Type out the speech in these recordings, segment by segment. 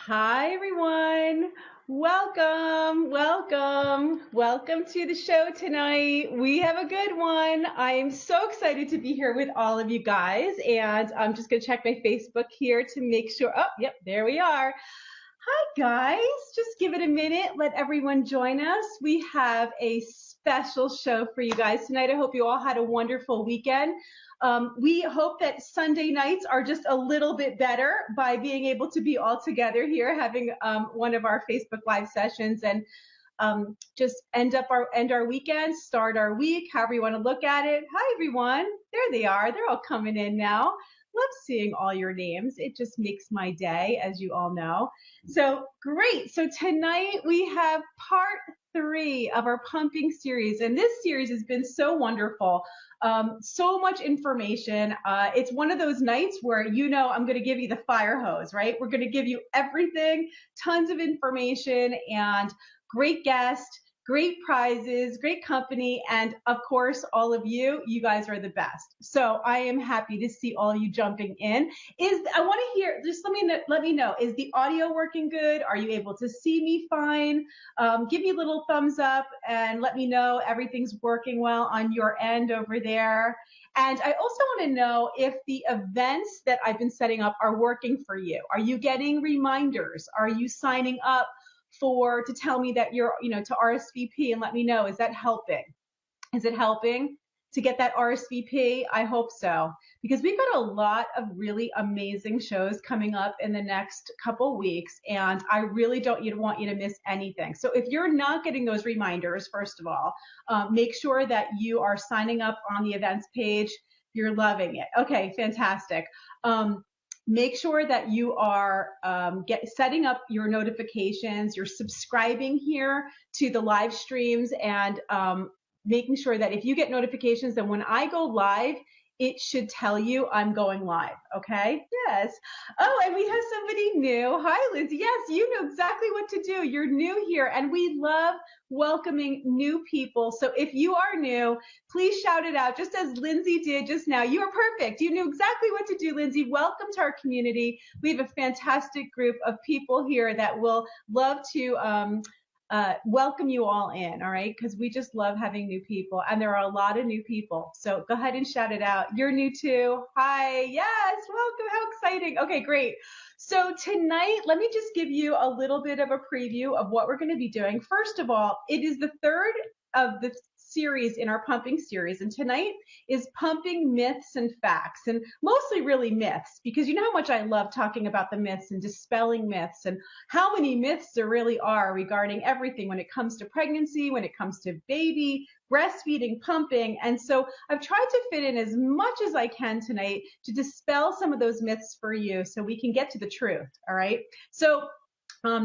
Hi, everyone. Welcome to the show tonight. We have a good one. I am so excited to be here with all of you guys, and I'm just going to check my Facebook here to make sure. Oh, yep, there we are. Hi, guys. Just give it a minute. Let everyone join us. We have a special show for you guys tonight. I hope you all had a wonderful weekend. We hope that Sunday nights are just a little bit better by being able to be all together here, having one of our Facebook Live sessions, and just end our weekend, start our week, however you want to look at it. Hi, everyone. There they are. They're all coming in now. Love seeing all your names. It just makes my day, as you all know. So great. So tonight we have part 3 of our pumping series, and this series has been so wonderful. So much information. It's one of those nights where I'm going to give you the fire hose, right? We're going to give you everything, tons of information, and great guest, great prizes, great company, and of course, all of you guys are the best. So I am happy to see all you jumping in. I want to hear, just let me know, is the audio working good? Are you able to see me fine? Give me a little thumbs up and let me know everything's working well on your end over there. And I also want to know if the events that I've been setting up are working for you. Are you getting reminders? Are you signing up to tell me that you're, to RSVP and let me know, is that helping? Is it helping to get that RSVP? I hope so, because we've got a lot of really amazing shows coming up in the next couple weeks, and I really don't want you to miss anything. So if you're not getting those reminders, first of all, make sure that you are signing up on the events page. You're loving it. Okay, fantastic. Make sure that you are setting up your notifications, you're subscribing here to the live streams, and making sure that if you get notifications, then when I go live, it should tell you I'm going live, okay? Yes. Oh, and we have somebody new. Hi, Lindsay. Yes, you know exactly what to do. You're new here, and we love welcoming new people. So if you are new, please shout it out, just as Lindsay did just now. You are perfect. You knew exactly what to do, Lindsay. Welcome to our community. We have a fantastic group of people here that will love to welcome you all in, all right? Because we just love having new people, and there are a lot of new people. So go ahead and shout it out. You're new too. Hi, yes, welcome. How exciting. Okay, great. So tonight, let me just give you a little bit of a preview of what we're going to be doing. First of all, it is the third of the series in our pumping series, and tonight is pumping myths and facts, and mostly really myths, because you know how much I love talking about the myths and dispelling myths, and how many myths there really are regarding everything when it comes to pregnancy, when it comes to baby, breastfeeding, pumping. And so I've tried to fit in as much as I can tonight to dispel some of those myths for you so we can get to the truth, all right? So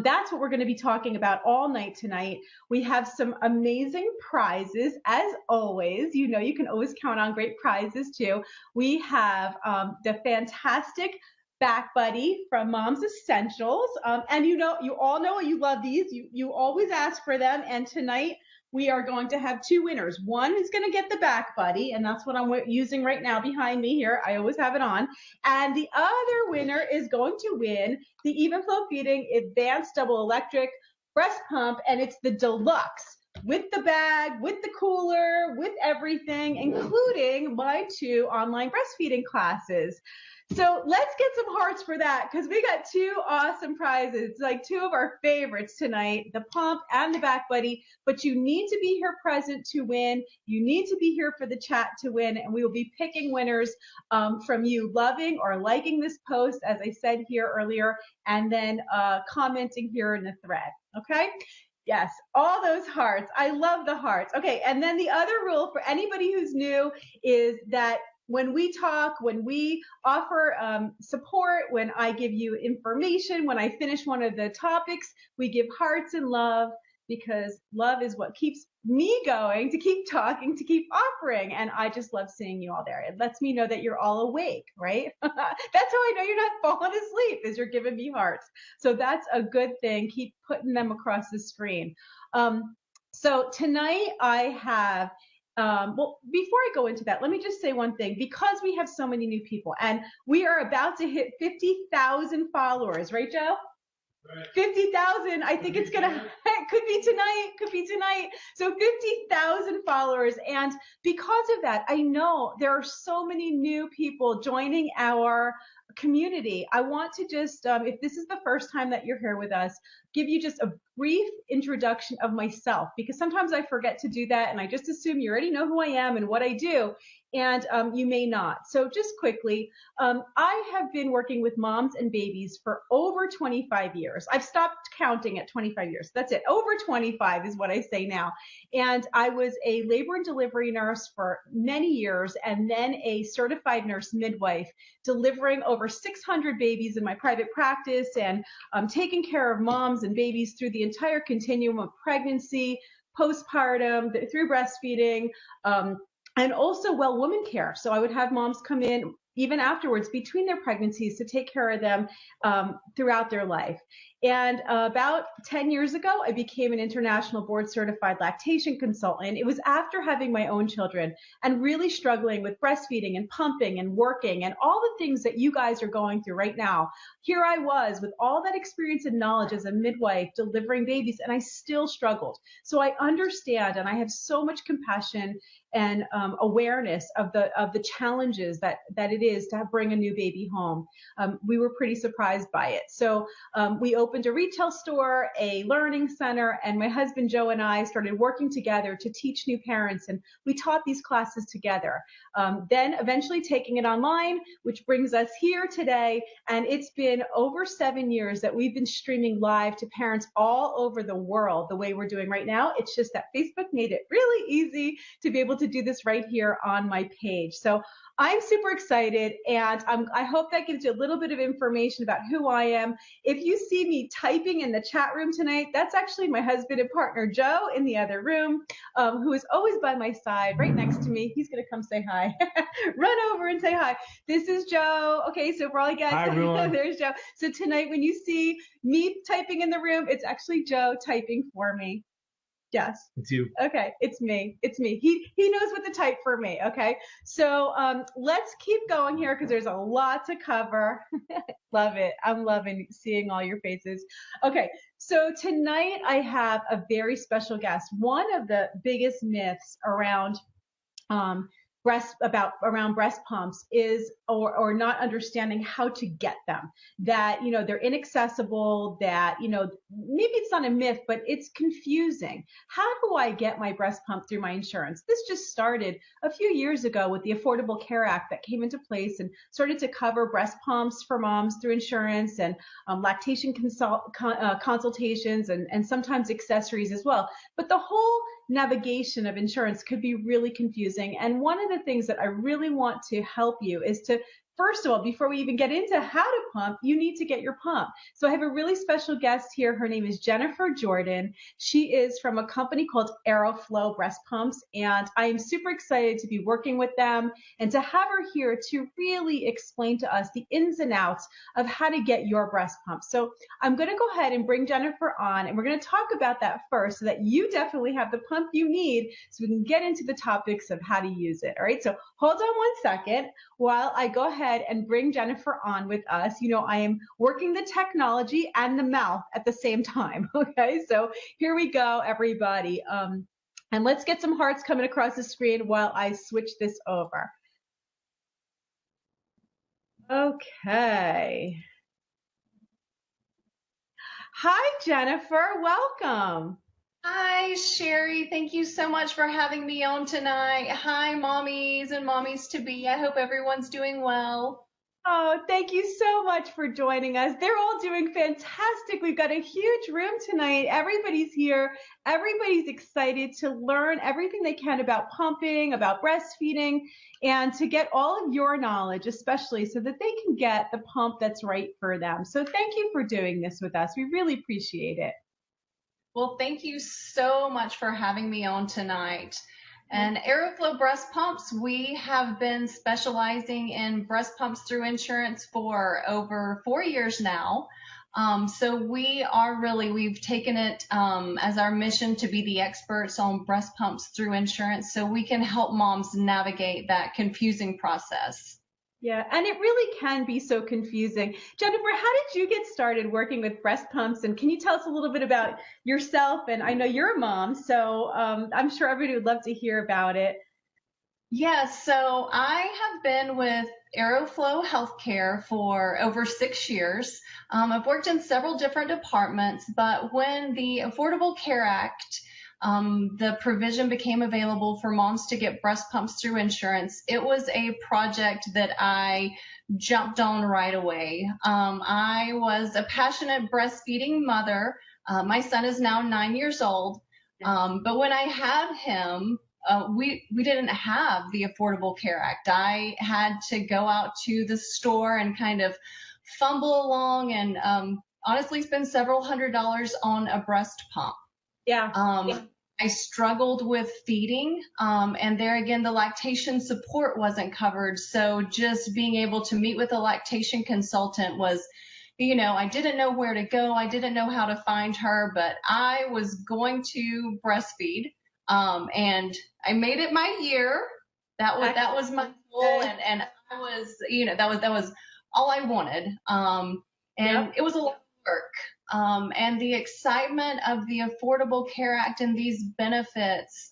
that's what we're going to be talking about all night tonight. We have some amazing prizes, as always. You know, you can always count on great prizes too. We have the fantastic Back Buddy from Mom's Essentials. And you all know you love these. You always ask for them. And tonight we are going to have 2 winners. One is going to get the Back Buddy, and that's what I'm using right now behind me here. I always have it on. And the other winner is going to win the Even Flow Feeding Advanced Double Electric Breast Pump, and it's the deluxe, with the bag, with the cooler, with everything, including my 2 online breastfeeding classes. So let's get some hearts for that, because we got 2 awesome prizes, like 2 of our favorites tonight, the pump and the Back Buddy. But you need to be here present to win. You need to be here for the chat to win, and we will be picking winners from you loving or liking this post, as I said here earlier, and then commenting here in the thread, okay? Yes, all those hearts. I love the hearts. Okay, and then the other rule for anybody who's new is that when we talk, when we offer support, when I give you information, when I finish one of the topics, we give hearts and love, because love is what keeps me going, to keep talking, to keep offering. And I just love seeing you all there. It lets me know that you're all awake, right? That's how I know you're not falling asleep, is you're giving me hearts. So that's a good thing. Keep putting them across the screen. So tonight I have well, before I go into that, let me just say one thing. Because we have so many new people, and we are about to hit 50,000 followers, right, Joe? 50,000. I think it's going to, could be tonight. So 50,000 followers. And because of that, I know there are so many new people joining our community. I want to just, if this is the first time that you're here with us, give you just a brief introduction of myself, because sometimes I forget to do that and I just assume you already know who I am and what I do, and you may not. So just quickly, I have been working with moms and babies for over 25 years. I've stopped counting at 25 years. That's it. Over 25 is what I say now. And I was a labor and delivery nurse for many years, and then a certified nurse midwife, delivering over 600 babies in my private practice, and taking care of moms and babies through the entire continuum of pregnancy, postpartum, through breastfeeding, and also well woman care. So I would have moms come in even afterwards between their pregnancies to take care of them throughout their life. And about 10 years ago, I became an international board certified lactation consultant. It was after having my own children and really struggling with breastfeeding and pumping and working and all the things that you guys are going through right now. Here I was with all that experience and knowledge as a midwife delivering babies, and I still struggled. So I understand, and I have so much compassion and awareness of the challenges that it is to bring a new baby home. We were pretty surprised by it. So we opened a retail store, a learning center, and my husband Joe and I started working together to teach new parents, and we taught these classes together. Then eventually taking it online, which brings us here today, and it's been over 7 years that we've been streaming live to parents all over the world the way we're doing right now. It's just that Facebook made it really easy to be able to do this right here on my page. So I'm super excited, and I hope that gives you a little bit of information about who I am. If you see me typing in the chat room tonight, that's actually my husband and partner, Joe, in the other room, who is always by my side, right next to me. He's going to come say hi. Run over and say hi. This is Joe. Okay, so for all you guys, hi, everyone. There's Joe. So tonight when you see me typing in the room, it's actually Joe typing for me. Yes. It's you. Okay, it's me. It's me. He knows what to type for me. Okay, so let's keep going here because there's a lot to cover. Love it. I'm loving seeing all your faces. Okay, so tonight I have a very special guest. One of the biggest myths around around breast pumps is or not understanding how to get them, that they're inaccessible, that maybe it's not a myth, but it's confusing. How do I get my breast pump through my insurance? This just started a few years ago with the Affordable Care Act that came into place and started to cover breast pumps for moms through insurance, and lactation consultations, and sometimes accessories as well. But the whole navigation of insurance could be really confusing. And one of the things that I really want to help you is to, first of all, before we even get into how to pump, you need to get your pump. So I have a really special guest here. Her name is Jennifer Jordan. She is from a company called Aeroflow Breast Pumps, and I am super excited to be working with them and to have her here to really explain to us the ins and outs of how to get your breast pump. So I'm going to go ahead and bring Jennifer on, and we're going to talk about that first so that you definitely have the pump you need so we can get into the topics of how to use it. All right, so hold on one second while I go ahead and bring Jennifer on with us. I am working the technology and the mouth at the same time. Okay, so here we go, everybody. And let's get some hearts coming across the screen while I switch this over. Okay. Hi, Jennifer. Welcome. Hi, Sherry. Thank you so much for having me on tonight. Hi, mommies and mommies to be. I hope everyone's doing well. Oh, thank you so much for joining us. They're all doing fantastic. We've got a huge room tonight. Everybody's here. Everybody's excited to learn everything they can about pumping, about breastfeeding, and to get all of your knowledge, especially so that they can get the pump that's right for them. So thank you for doing this with us. We really appreciate it. Well, thank you so much for having me on tonight. And Aeroflow Breast Pumps, we have been specializing in breast pumps through insurance for over 4 years now. So we've taken it as our mission to be the experts on breast pumps through insurance so we can help moms navigate that confusing process. Yeah, and it really can be so confusing. Jennifer, how did you get started working with breast pumps? And can you tell us a little bit about yourself? And I know you're a mom, so I'm sure everybody would love to hear about it. Yes, so I have been with Aeroflow Healthcare for over 6 years. I've worked in several different departments, but when the Affordable Care Act, the provision became available for moms to get breast pumps through insurance, it was a project that I jumped on right away. I was a passionate breastfeeding mother. My son is now 9 years old. But when I had him, we didn't have the Affordable Care Act. I had to go out to the store and kind of fumble along and honestly spend several $100s on a breast pump. Yeah. I struggled with feeding, and there again, the lactation support wasn't covered. So just being able to meet with a lactation consultant was, I didn't know where to go. I didn't know how to find her, but I was going to breastfeed. And I made it my year. That was my goal, and I was, that was all I wanted. And it was a lot of work. And the excitement of the Affordable Care Act and these benefits,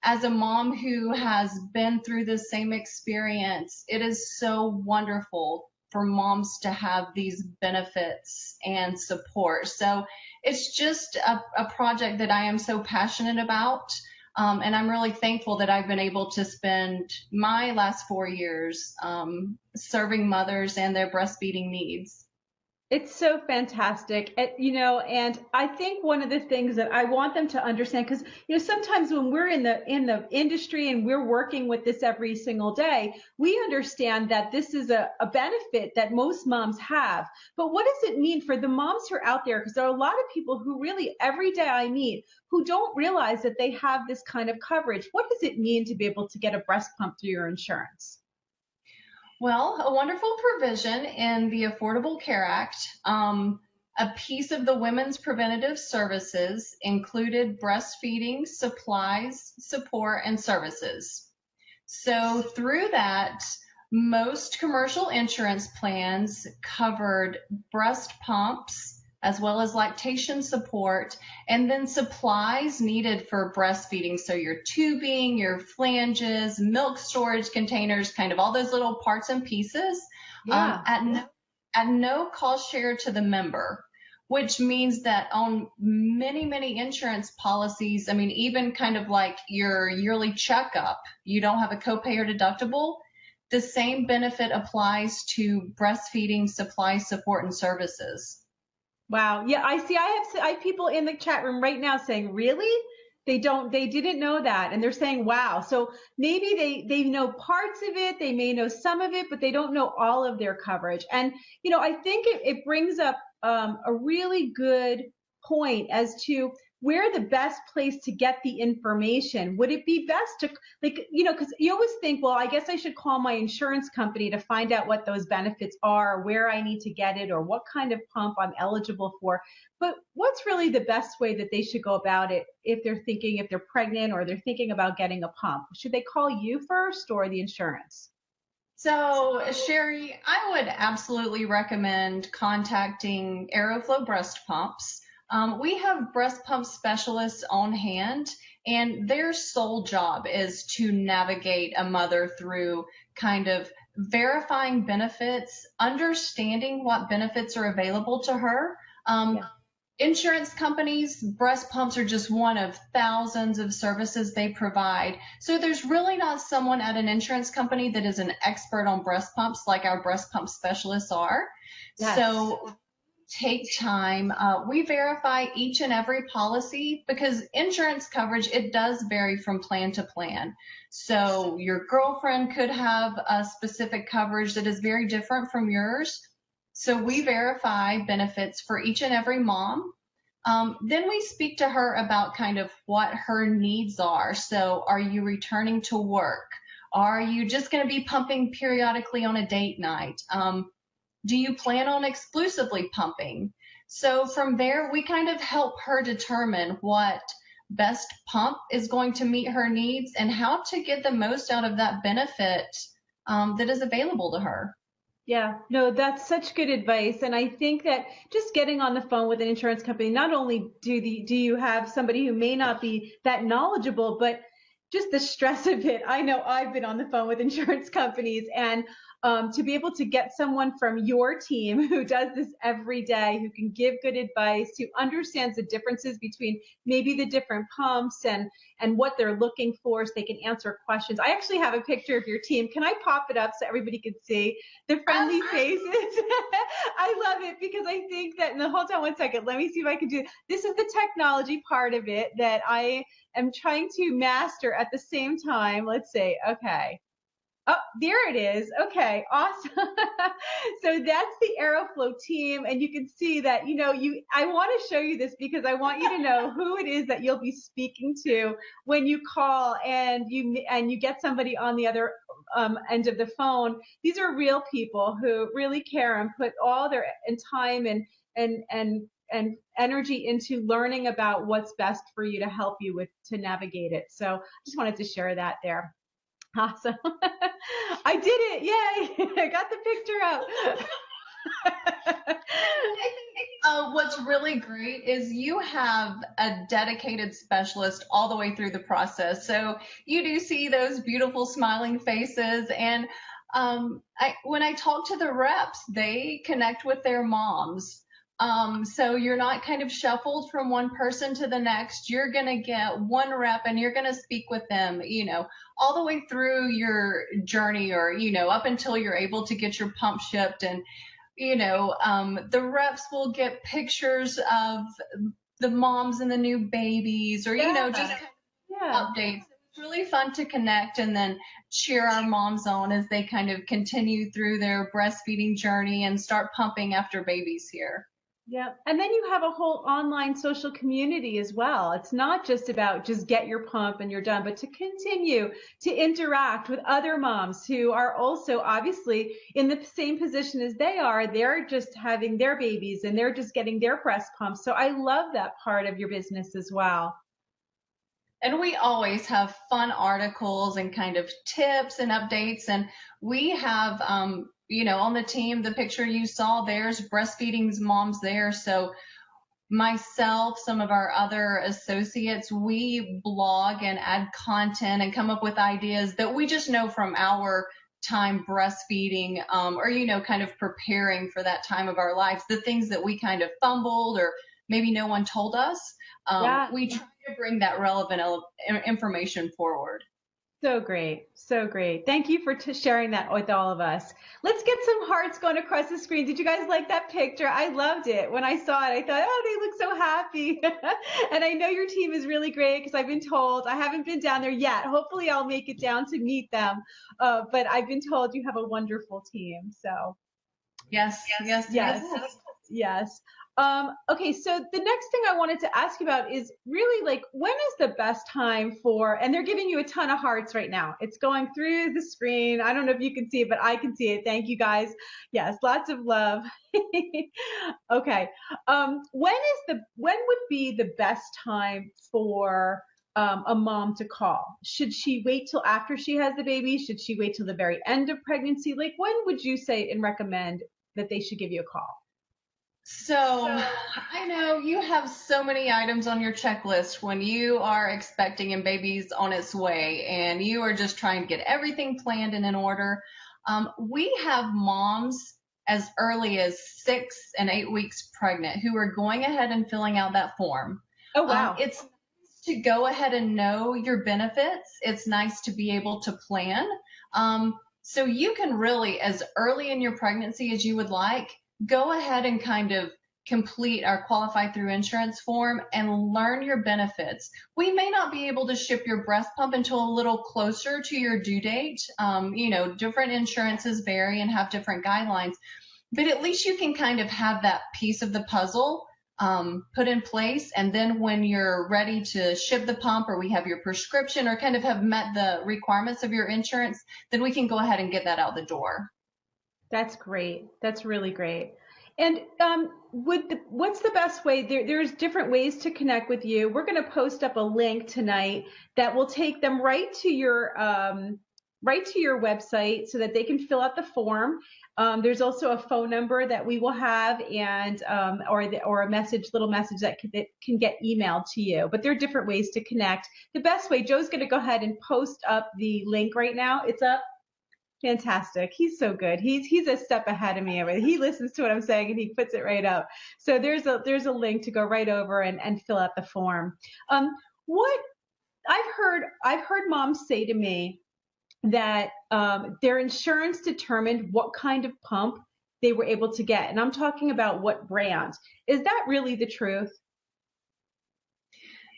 as a mom who has been through the same experience, it is so wonderful for moms to have these benefits and support. So it's just a project that I am so passionate about. And I'm really thankful that I've been able to spend my last 4 years serving mothers and their breastfeeding needs. It's so fantastic. And I think one of the things that I want them to understand, because, sometimes when we're in the industry and we're working with this every single day, we understand that this is a benefit that most moms have. But what does it mean for the moms who are out there? Because there are a lot of people who really every day I meet who don't realize that they have this kind of coverage. What does it mean to be able to get a breast pump through your insurance? Well, a wonderful provision in the Affordable Care Act. A piece of the women's preventative services included breastfeeding, supplies, support, and services. So through that, most commercial insurance plans covered breast pumps as well as lactation support, and then supplies needed for breastfeeding. So your tubing, your flanges, milk storage containers, kind of all those little parts and pieces, at no cost share to the member, which means that on many, many insurance policies, I mean, even kind of like your yearly checkup, you don't have a copay or deductible. The same benefit applies to breastfeeding, supply, support, and services. Wow. Yeah, I see. I have people in the chat room right now saying, really? They didn't know that. And they're saying, wow. So maybe they know parts of it. They may know some of it, but they don't know all of their coverage. And, I think it brings up a really good point as to where the best place to get the information. Would it be best to, because you always think, well, I guess I should call my insurance company to find out what those benefits are, where I need to get it, or what kind of pump I'm eligible for. But what's really the best way that they should go about it if they're pregnant or they're thinking about getting a pump? Should they call you first or the insurance? So, Sherry, I would absolutely recommend contacting Aeroflow Breast Pumps. We have breast pump specialists on hand, and their sole job is to navigate a mother through kind of verifying benefits, understanding what benefits are available to her. Insurance companies, breast pumps are just one of thousands of services they provide. So there's really not someone at an insurance company that is an expert on breast pumps like our breast pump specialists are. Yes. So take time. We verify each and every policy because insurance coverage, it does vary from plan to plan. So your girlfriend could have a specific coverage that is very different from yours. So we verify benefits for each and every mom. Then we speak to her about kind of what her needs are. So are you returning to work? Are you just going to be pumping periodically on a date night? Do you plan on exclusively pumping? So from there, we kind of help her determine what best pump is going to meet her needs and how to get the most out of that benefit that is available to her. Yeah, no, that's such good advice. And I think that just getting on the phone with an insurance company, not only do you have somebody who may not be that knowledgeable, but just the stress of it. I know I've been on the phone with insurance companies, and to be able to get someone from your team who does this every day, who can give good advice, who understands the differences between maybe the different pumps and what they're looking for, so they can answer questions. I actually have a picture of your team. Can I pop it up so everybody can see the friendly faces? I love it because I think that, and the whole time, one second, let me see if I can do it. This is the technology part of it that I am trying to master at the same time. Let's see. Okay. Oh, there it is. Okay, awesome. So that's the Aeroflow team, and you can see that, I want to show you this because I want you to know who it is that you'll be speaking to when you call and you get somebody on the other end of the phone. These are real people who really care and put all their time and energy into learning about what's best for you to help you to navigate it. So I just wanted to share that there. Awesome. I did it. Yay. I got the picture up. What's really great is you have a dedicated specialist all the way through the process. So you do see those beautiful smiling faces. And when I talk to the reps, they connect with their moms. So you're not kind of shuffled from one person to the next. You're going to get one rep and you're going to speak with them, all the way through your journey, or, up until you're able to get your pump shipped. And, the reps will get pictures of the moms and the new babies, or, just kind of updates. It's really fun to connect and then cheer our moms on as they kind of continue through their breastfeeding journey and start pumping after babies here. Yeah. And then you have a whole online social community as well. It's not just about just get your pump and you're done, but to continue to interact with other moms who are also obviously in the same position as they are. They're just having their babies and they're just getting their breast pumps. So I love that part of your business as well. And we always have fun articles and kind of tips and updates. And we have, on the team, the picture you saw, there's breastfeeding's moms there. So myself, some of our other associates, we blog and add content and come up with ideas that we just know from our time breastfeeding, or, kind of preparing for that time of our lives, the things that we kind of fumbled or maybe no one told us. We try to bring that relevant information forward. So great. So great. Thank you for sharing that with all of us. Let's get some hearts going across the screen. Did you guys like that picture? I loved it. When I saw it, I thought, oh, they look so happy. And I know your team is really great because I've been told, I haven't been down there yet. Hopefully I'll make it down to meet them. But I've been told you have a wonderful team. So Yes. Okay, so the next thing I wanted to ask you about is really like, when is the best time for, and they're giving you a ton of hearts right now. It's going through the screen. I don't know if you can see it, but I can see it. Thank you guys. Yes, lots of love. Okay. When would be the best time for a mom to call? Should she wait till after she has the baby? Should she wait till the very end of pregnancy? Like, when would you say and recommend that they should give you a call? So I know you have so many items on your checklist when you are expecting and baby's on its way and you are just trying to get everything planned and in order. We have moms as early as 6 and 8 weeks pregnant who are going ahead and filling out that form. Oh, wow. It's nice to go ahead and know your benefits. It's nice to be able to plan. So you can really, as early in your pregnancy as you would like, go ahead and kind of complete our qualify through insurance form and learn your benefits. We may not be able to ship your breast pump until a little closer to your due date. Different insurances vary and have different guidelines, but at least you can kind of have that piece of the puzzle put in place. And then when you're ready to ship the pump, or we have your prescription, or kind of have met the requirements of your insurance, then we can go ahead and get that out the door. That's great. That's really great. And what's the best way? There's different ways to connect with you. We're going to post up a link tonight that will take them right to your right to your website so that they can fill out the form. There's also a phone number that we will have, and or a little message that can get emailed to you. But there are different ways to connect. The best way, Joe's going to go ahead and post up the link right now. It's up. Fantastic. He's so good. He's a step ahead of me. He listens to what I'm saying and he puts it right up. So there's a link to go right over and fill out the form. What I've heard moms say to me that their insurance determined what kind of pump they were able to get, and I'm talking about what brand. Is that really the truth?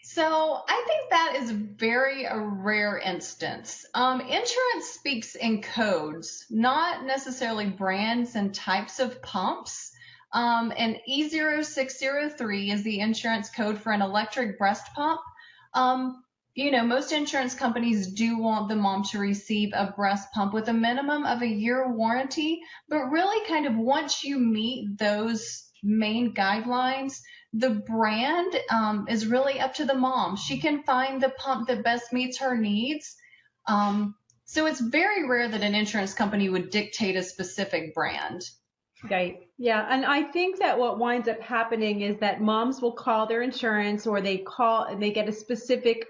So I think that is very a rare instance. Insurance speaks in codes, not necessarily brands and types of pumps. And E0603 is the insurance code for an electric breast pump. Most insurance companies do want the mom to receive a breast pump with a minimum of a year warranty, but really kind of once you meet those main guidelines, the brand is really up to the mom. She can find the pump that best meets her needs. So it's very rare that an insurance company would dictate a specific brand. Right. Yeah. And I think that what winds up happening is that moms will call their insurance, or they call and they get a specific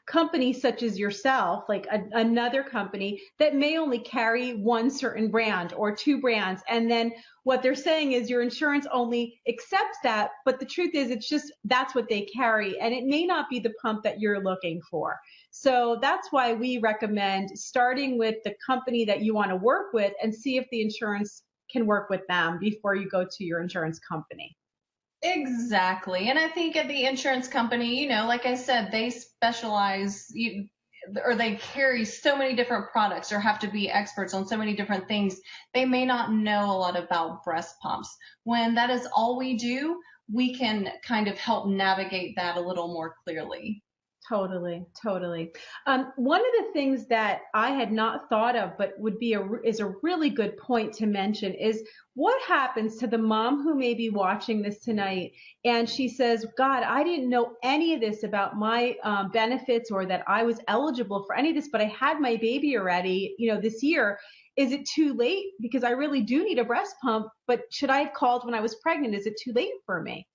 company such as yourself, like another company that may only carry one certain brand or two brands. And then what they're saying is your insurance only accepts that. But the truth is that's what they carry. And it may not be the pump that you're looking for. So that's why we recommend starting with the company that you want to work with and see if the insurance can work with them before you go to your insurance company. Exactly. And I think at the insurance company, like I said, they specialize or they carry so many different products or have to be experts on so many different things. They may not know a lot about breast pumps. When that is all we do, we can kind of help navigate that a little more clearly. Totally, totally. One of the things that I had not thought of, but is a really good point to mention, is what happens to the mom who may be watching this tonight and she says, God, I didn't know any of this about my benefits, or that I was eligible for any of this, but I had my baby already, this year. Is it too late? Because I really do need a breast pump, but should I have called when I was pregnant? Is it too late for me?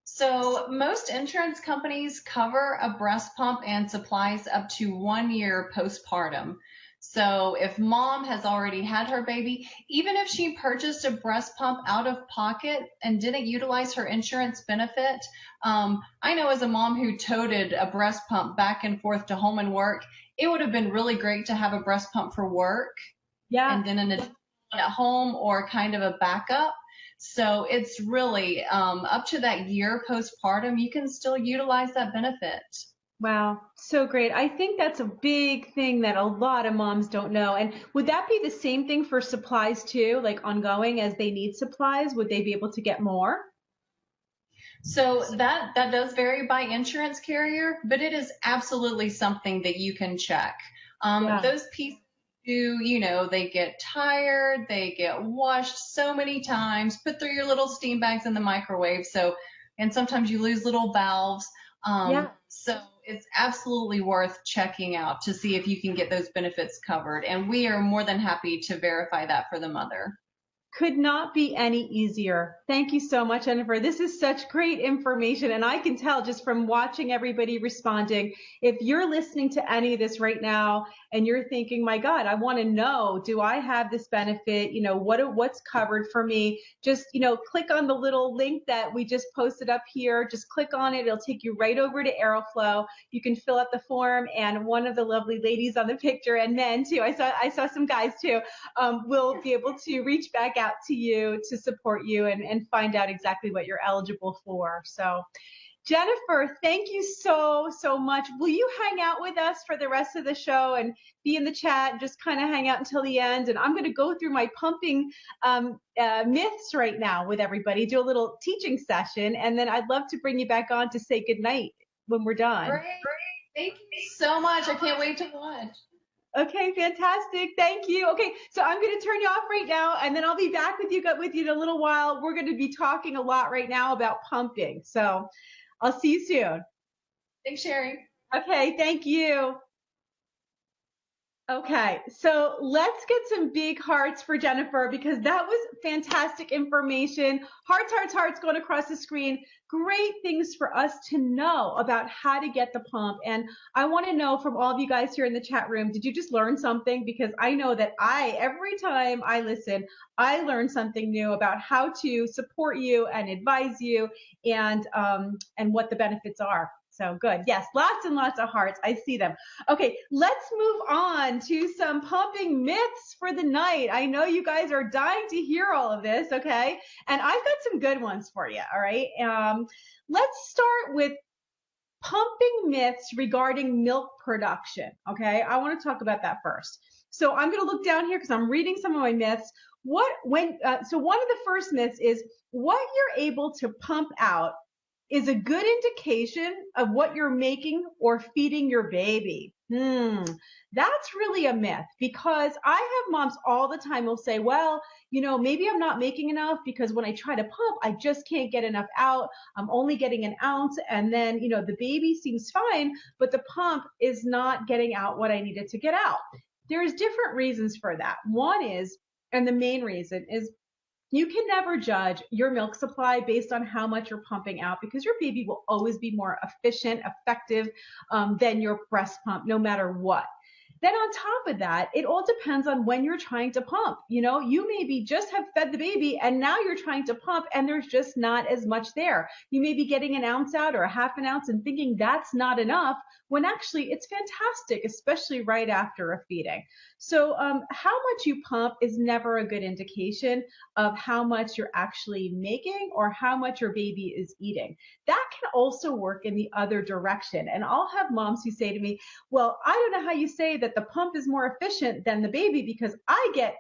So most insurance companies cover a breast pump and supplies up to 1 year postpartum. So if mom has already had her baby, even if she purchased a breast pump out of pocket and didn't utilize her insurance benefit, I know as a mom who toted a breast pump back and forth to home and work, it would have been really great to have a breast pump for work. Yeah. And then at home, or kind of a backup. So it's really up to that year postpartum, you can still utilize that benefit. Wow, so great. I think that's a big thing that a lot of moms don't know. And would that be the same thing for supplies too, like ongoing as they need supplies? Would they be able to get more? So that does vary by insurance carrier, but it is absolutely something that you can check. Those pieces they get tired, they get washed so many times, put through your little steam bags in the microwave. And sometimes you lose little valves. So it's absolutely worth checking out to see if you can get those benefits covered. And we are more than happy to verify that for the mother. Could not be any easier. Thank you so much, Jennifer. This is such great information. And I can tell just from watching everybody responding, if you're listening to any of this right now and you're thinking, my God, I want to know, do I have this benefit? What's covered for me? Just, click on the little link that we just posted up here. Just click on it. It'll take you right over to Aeroflow. You can fill out the form, and one of the lovely ladies on the picture, and men too, I saw some guys too, will be able to reach back out to you to support you and find out exactly what you're eligible for. So Jennifer, thank you so much. Will you hang out with us for the rest of the show and be in the chat and just kind of hang out until the end? And I'm going to go through my pumping myths right now with everybody, do a little teaching session, and then I'd love to bring you back on to say goodnight when we're done. Great. Thank you so much. I can't wait to watch. Okay, fantastic. Thank you. Okay, so I'm going to turn you off right now, and then I'll be back with you in a little while. We're going to be talking a lot right now about pumping. So I'll see you soon. Thanks, Sherry. Okay, thank you. Okay, so let's get some big hearts for Jennifer because that was fantastic information. Hearts, hearts, hearts going across the screen. Great things for us to know about how to get the pump. And I want to know from all of you guys here in the chat room, did you just learn something? Because I know that every time I listen, I learn something new about how to support you and advise you and what the benefits are. So good. Yes, lots and lots of hearts. I see them. Okay, let's move on to some pumping myths for the night. I know you guys are dying to hear all of this, okay? And I've got some good ones for you, all right? Let's start with pumping myths regarding milk production, okay? I want to talk about that first. So I'm going to look down here because I'm reading some of my myths. So one of the first myths is what you're able to pump out is a good indication of what you're making or feeding your baby. That's really a myth because I have moms all the time will say, well, maybe I'm not making enough because when I try to pump, I just can't get enough out. I'm only getting an ounce. And then, the baby seems fine, but the pump is not getting out what I needed to get out. There's different reasons for that. One is, and the main reason is, you can never judge your milk supply based on how much you're pumping out because your baby will always be more efficient, effective than your breast pump, no matter what. Then on top of that, it all depends on when you're trying to pump. You maybe just have fed the baby and now you're trying to pump and there's just not as much there. You may be getting an ounce out or a half an ounce and thinking that's not enough when actually it's fantastic, especially right after a feeding. So how much you pump is never a good indication of how much you're actually making or how much your baby is eating. That can also work in the other direction. And I'll have moms who say to me, well, I don't know how you say that the pump is more efficient than the baby because I get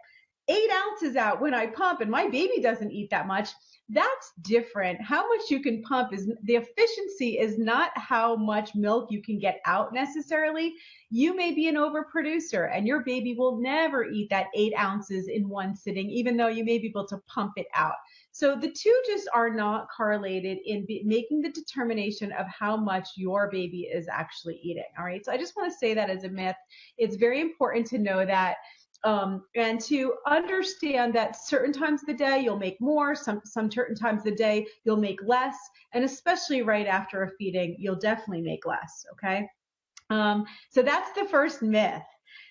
8 ounces out when I pump and my baby doesn't eat that much. That's different. How much you can pump is the efficiency is not how much milk you can get out necessarily. You may be an overproducer and your baby will never eat that 8 ounces in one sitting, even though you may be able to pump it out. So the two just are not correlated in making the determination of how much your baby is actually eating. All right. So I just want to say that as a myth. It's very important to know that. And to understand that certain times of the day you'll make more, some certain times of the day you'll make less, and especially right after a feeding, you'll definitely make less, okay? So that's the first myth.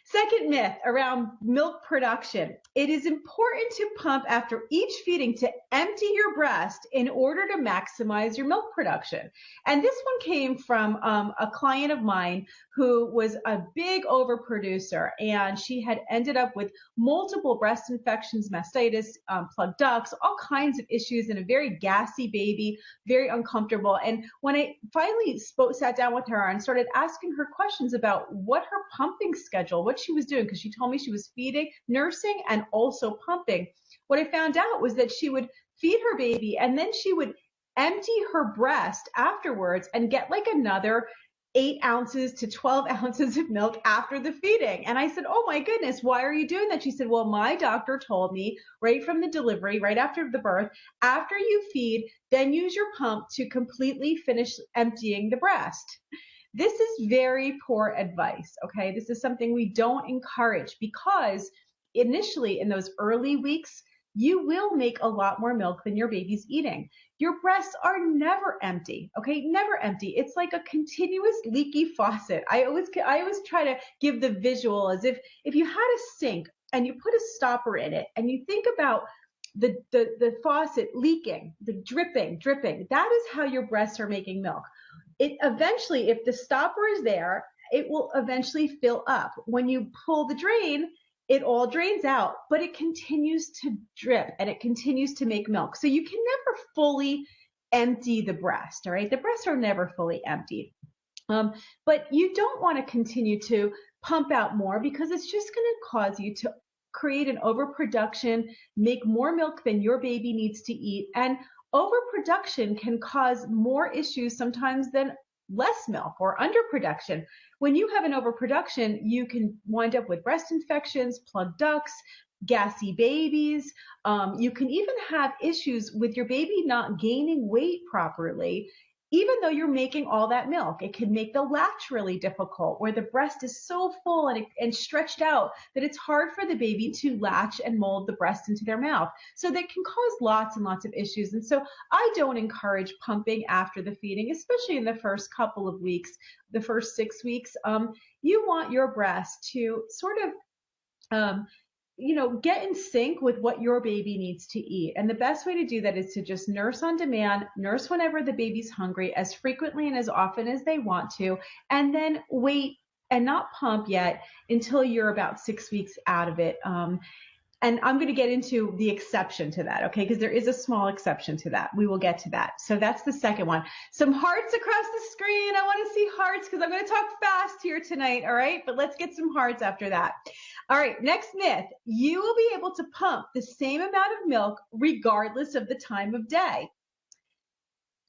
Second myth around milk production. It is important to pump after each feeding to empty your breast in order to maximize your milk production. And this one came from a client of mine who was a big overproducer, and she had ended up with multiple breast infections, mastitis, plugged ducts, all kinds of issues, and a very gassy baby, very uncomfortable. And when I finally sat down with her and started asking her questions about what her pumping schedule, what she was doing, because she told me she was feeding, nursing, and also pumping. What I found out was that she would feed her baby and then she would empty her breast afterwards and get like another 8 ounces to 12 ounces of milk after the feeding. And I said, oh my goodness, why are you doing that? She said, well, my doctor told me right from the delivery, right after the birth, after you feed, then use your pump to completely finish emptying the breast. This is very poor advice, okay? This is something we don't encourage because initially in those early weeks, you will make a lot more milk than your baby's eating. Your breasts are never empty, okay? Never empty. It's like a continuous leaky faucet. I always try to give the visual as if you had a sink and you put a stopper in it and you think about the faucet leaking, the dripping. That is how your breasts are making milk. It eventually, if the stopper is there, it will eventually fill up. When you pull the drain, it all drains out, but it continues to drip and it continues to make milk. So you can never fully empty the breast, all right? The breasts are never fully emptied. But you don't want to continue to pump out more because it's just going to cause you to create an overproduction, make more milk than your baby needs to eat, and overproduction can cause more issues sometimes than less milk or underproduction. When you have an overproduction, you can wind up with breast infections, plugged ducts, gassy babies. You can even have issues with your baby not gaining weight properly even though you're making all that milk, it can make the latch really difficult, where the breast is so full and stretched out that it's hard for the baby to latch and mold the breast into their mouth. So that can cause lots and lots of issues. And so I don't encourage pumping after the feeding, especially in the first couple of weeks, the first 6 weeks. You want your breast to sort of get in sync with what your baby needs to eat. And the best way to do that is to just nurse on demand, nurse whenever the baby's hungry, as frequently and as often as they want to, and then wait and not pump yet until you're about 6 weeks out of it. And I'm going to get into the exception to that, okay? Because there is a small exception to that. We will get to that. So that's the second one. Some hearts across the screen. I want to see hearts because I'm going to talk fast here tonight, all right? But let's get some hearts after that. All right, next myth. You will be able to pump the same amount of milk regardless of the time of day.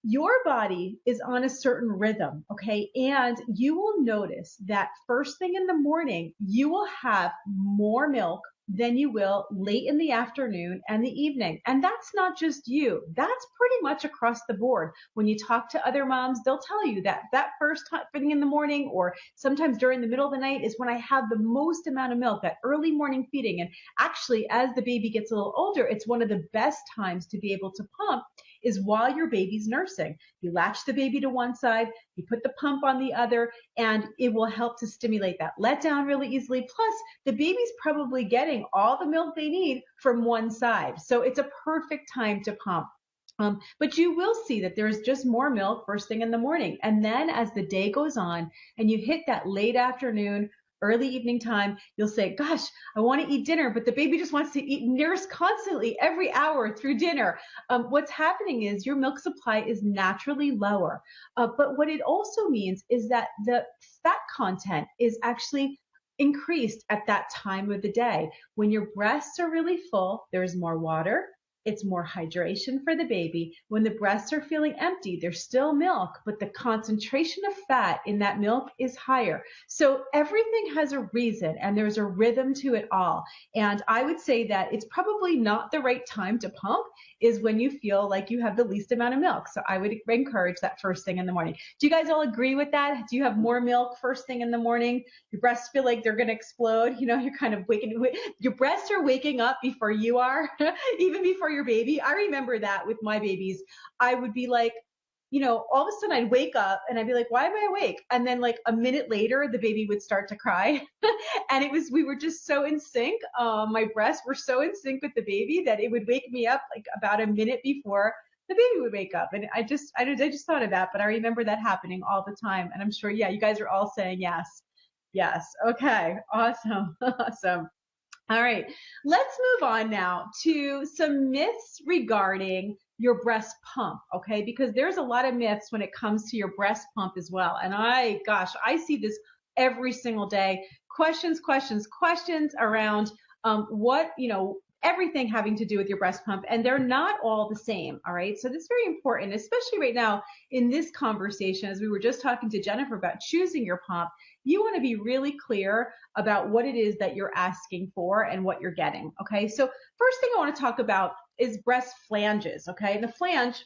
Your body is on a certain rhythm, okay? And you will notice that first thing in the morning, you will have more milk than you will late in the afternoon and the evening. And that's not just you. That's pretty much across the board. When you talk to other moms, they'll tell you that first thing in the morning or sometimes during the middle of the night is when I have the most amount of milk, that early morning feeding. And actually, as the baby gets a little older, it's one of the best times to be able to pump is while your baby's nursing. You latch the baby to one side, you put the pump on the other, and it will help to stimulate that letdown really easily. Plus, the baby's probably getting all the milk they need from one side. So it's a perfect time to pump. But you will see that there's just more milk first thing in the morning. And then as the day goes on and you hit that late afternoon, early evening time, you'll say, gosh, I want to eat dinner, but the baby just wants to eat nurse constantly every hour through dinner. What's happening is your milk supply is naturally lower. But what it also means is that the fat content is actually increased at that time of the day. When your breasts are really full, there's more water. It's more hydration for the baby. When the breasts are feeling empty, there's still milk, but the concentration of fat in that milk is higher. So everything has a reason and there's a rhythm to it all. And I would say that it's probably not the right time to pump is when you feel like you have the least amount of milk. So I would encourage that first thing in the morning. Do you guys all agree with that? Do you have more milk first thing in the morning? Your breasts feel like they're going to explode. You're kind of your breasts are waking up before you are, even before your baby. I remember that with my babies. I would be like, all of a sudden I'd wake up and I'd be like, why am I awake? And then like a minute later, the baby would start to cry. And we were just so in sync. My breasts were so in sync with the baby that it would wake me up like about a minute before the baby would wake up. And I just thought of that, but I remember that happening all the time. And I'm sure, yeah, you guys are all saying yes. Yes. Okay. Awesome. Awesome. All right, let's move on now to some myths regarding your breast pump, okay? Because there's a lot of myths when it comes to your breast pump as well. And I see this every single day. Questions around everything having to do with your breast pump, and they're not all the same, all right? So this is very important, especially right now in this conversation, as we were just talking to Jennifer about choosing your pump. You want to be really clear about what it is that you're asking for and what you're getting, okay? So first thing I want to talk about is breast flanges, okay? And the flange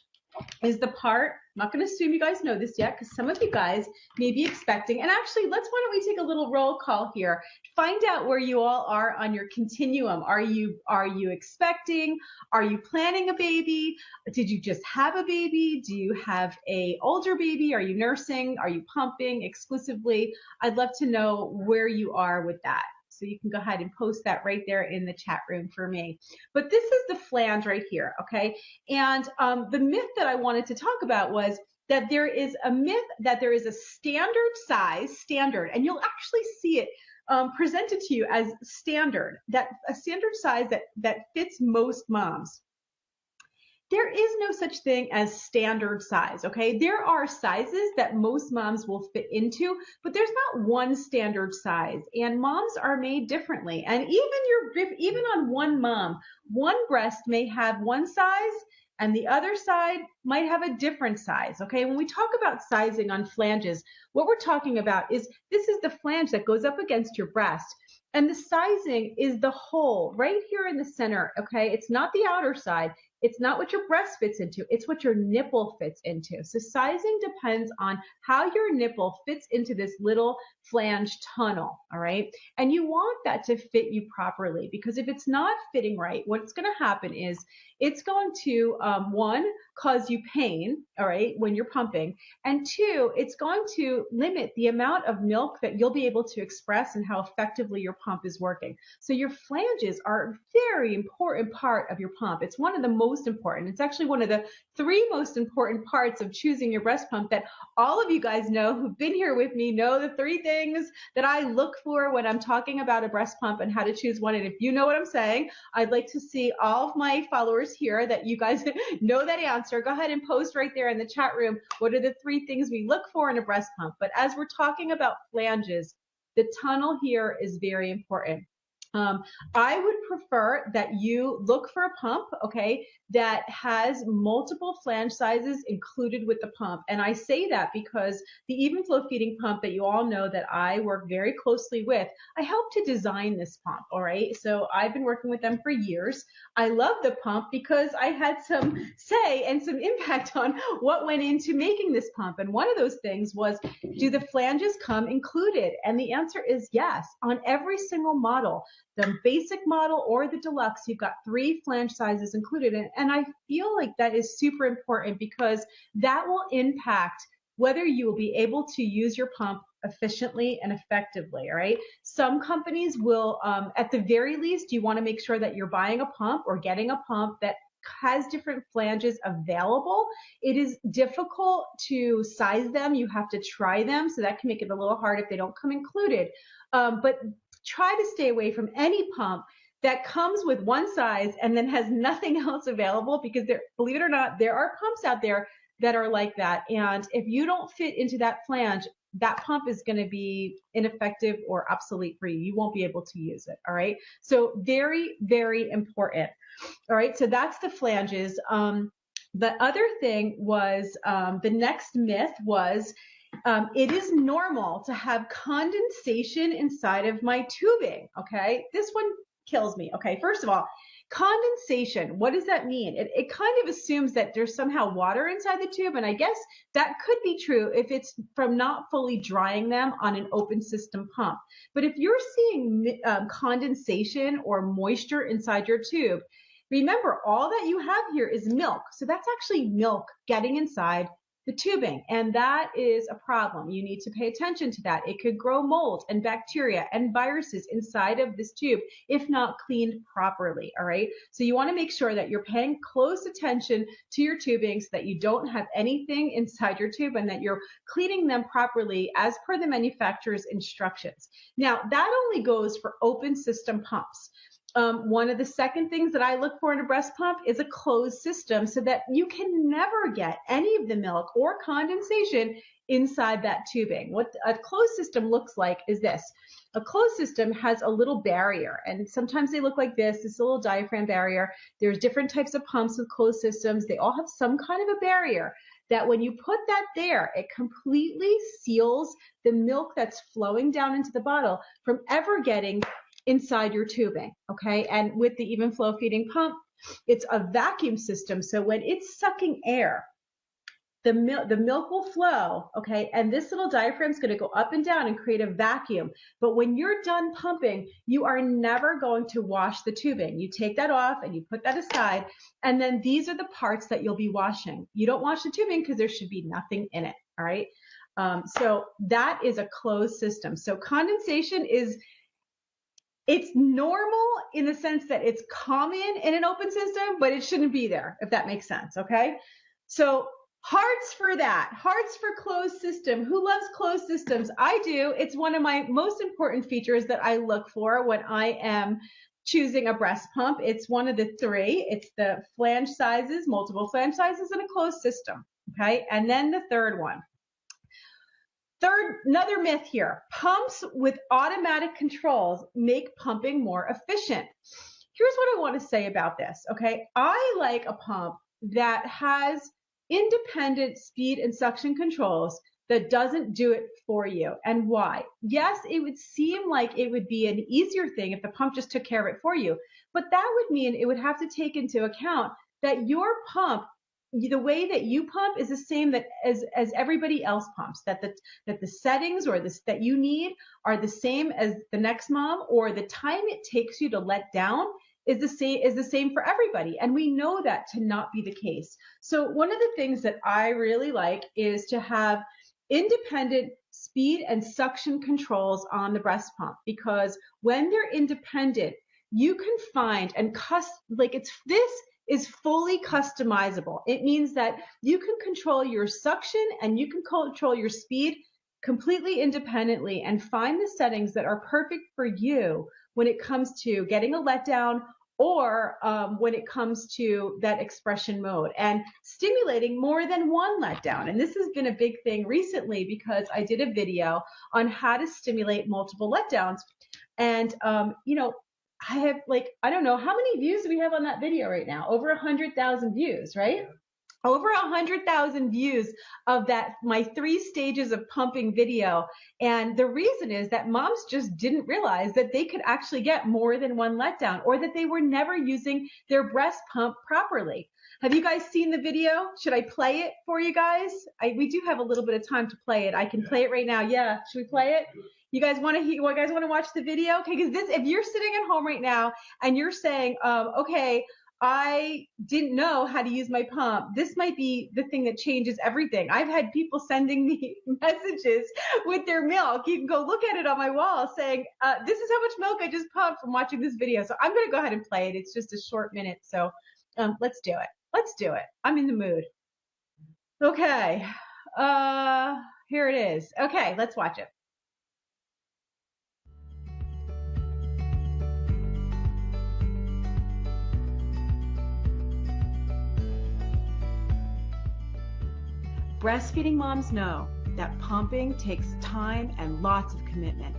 is the part, I'm not going to assume you guys know this yet because some of you guys may be expecting, and actually why don't we take a little roll call here, find out where you all are on your continuum. Are you expecting? Are you planning a baby? Did you just have a baby? Do you have a older baby? Are you nursing? Are you pumping exclusively? I'd love to know where you are with that. So you can go ahead and post that right there in the chat room for me. But this is the flange right here, okay? And the myth that I wanted to talk about was that there is a myth that there is a standard, and you'll actually see it presented to you as standard, that a standard size that fits most moms. There is no such thing as standard size, okay? There are sizes that most moms will fit into, but there's not one standard size, and moms are made differently. And even on one mom, one breast may have one size and the other side might have a different size, okay? When we talk about sizing on flanges, what we're talking about is this is the flange that goes up against your breast. And the sizing is the hole right here in the center, okay? It's not the outer side. It's not what your breast fits into, it's what your nipple fits into. So sizing depends on how your nipple fits into this little flange tunnel, all right? And you want that to fit you properly, because if it's not fitting right, what's going to happen is it's going to, one, cause you pain, all right, when you're pumping, and two, it's going to limit the amount of milk that you'll be able to express and how effectively your pump is working. So your flanges are a very important part of your pump. It's one of the most important. It's actually one of the 3 most important parts of choosing your breast pump that all of you guys know who've been here with me know the 3 things that I look for when I'm talking about a breast pump and how to choose one. And if you know what I'm saying, I'd like to see all of my followers here that you guys know that answer. Go ahead and post right there in the chat room. What are the 3 things we look for in a breast pump? But as we're talking about flanges, the tunnel here is very important. I would prefer that you look for a pump, okay, that has multiple flange sizes included with the pump. And I say that because the even flow feeding pump that you all know that I work very closely with, I helped to design this pump, all right? So I've been working with them for years. I love the pump because I had some say and some impact on what went into making this pump. And one of those things was, do the flanges come included? And the answer is yes. On every single model, the basic model or the deluxe, you've got 3 flange sizes included. And I feel like that is super important because that will impact whether you will be able to use your pump efficiently and effectively, all right? Some companies will, at the very least, you want to make sure that you're buying a pump or getting a pump that has different flanges available. It is difficult to size them. You have to try them, so that can make it a little hard if they don't come included. But try to stay away from any pump that comes with one size and then has nothing else available, because believe it or not, there are pumps out there that are like that. And if you don't fit into that flange, that pump is going to be ineffective or obsolete for you. You won't be able to use it. All right. So very, very important. All right. So that's the flanges. The other thing was, the next myth was, it is normal to have condensation inside of my tubing, okay? This one kills me, okay? First of all, condensation, what does that mean? It kind of assumes that there's somehow water inside the tube, and I guess that could be true if it's from not fully drying them on an open system pump. But if you're seeing condensation or moisture inside your tube, remember, all that you have here is milk. So that's actually milk getting inside the tubing, and that is a problem. You need to pay attention to that. It could grow mold and bacteria and viruses inside of this tube if not cleaned properly, all right? So you want to make sure that you're paying close attention to your tubing so that you don't have anything inside your tube and that you're cleaning them properly as per the manufacturer's instructions. Now, that only goes for open system pumps. One of the second things that I look for in a breast pump is a closed system, so that you can never get any of the milk or condensation inside that tubing. What a closed system looks like is this. A closed system has a little barrier, and sometimes they look like this is a little diaphragm barrier. There's different types of pumps with closed systems. They all have some kind of a barrier that when you put that there, it completely seals the milk that's flowing down into the bottle from ever getting inside your tubing, okay? And with the even flow feeding pump, it's a vacuum system. So when it's sucking air, the milk will flow, okay? And this little diaphragm is going to go up and down and create a vacuum. But when you're done pumping, you are never going to wash the tubing. You take that off and you put that aside. And then these are the parts that you'll be washing. You don't wash the tubing because there should be nothing in it, all right? So that is a closed system. So condensation it's normal in the sense that it's common in an open system, but it shouldn't be there, if that makes sense, okay? So hearts for that, hearts for closed system. Who loves closed systems? I do. It's one of my most important features that I look for when I am choosing a breast pump. It's one of the 3. It's the flange sizes, multiple flange sizes, and a closed system, okay? And then the third one. Another myth here, pumps with automatic controls make pumping more efficient. Here's what I want to say about this, okay? I like a pump that has independent speed and suction controls that doesn't do it for you. And why? Yes, it would seem like it would be an easier thing if the pump just took care of it for you, but that would mean it would have to take into account that your pump, the way that you pump is the same that as everybody else pumps, that the settings or this that you need are the same as the next mom, or the time it takes you to let down is the same for everybody. And we know that to not be the case. So one of the things that I really like is to have independent speed and suction controls on the breast pump, because when they're independent, you can find and this is fully customizable. It means that you can control your suction and you can control your speed completely independently and find the settings that are perfect for you when it comes to getting a letdown, or when it comes to that expression mode and stimulating more than one letdown. And this has been a big thing recently because I did a video on how to stimulate multiple letdowns. And, I have I don't know, how many views do we have on that video right now? Over 100,000 views, right? Over 100,000 views of that, my 3 stages of pumping video. And the reason is that moms just didn't realize that they could actually get more than one letdown, or that they were never using their breast pump properly. Have you guys seen the video? Should I play it for you guys? We do have a little bit of time to play it. I can play it right now. Yeah, should we play it? You guys want to watch the video? Okay, because if you're sitting at home right now and you're saying, okay, I didn't know how to use my pump, this might be the thing that changes everything. I've had people sending me messages with their milk. You can go look at it on my wall saying, this is how much milk I just pumped from watching this video. So I'm going to go ahead and play it. It's just a short minute. So let's do it. Let's do it. I'm in the mood. Okay. Here it is. Okay, let's watch it. Breastfeeding moms know that pumping takes time and lots of commitment.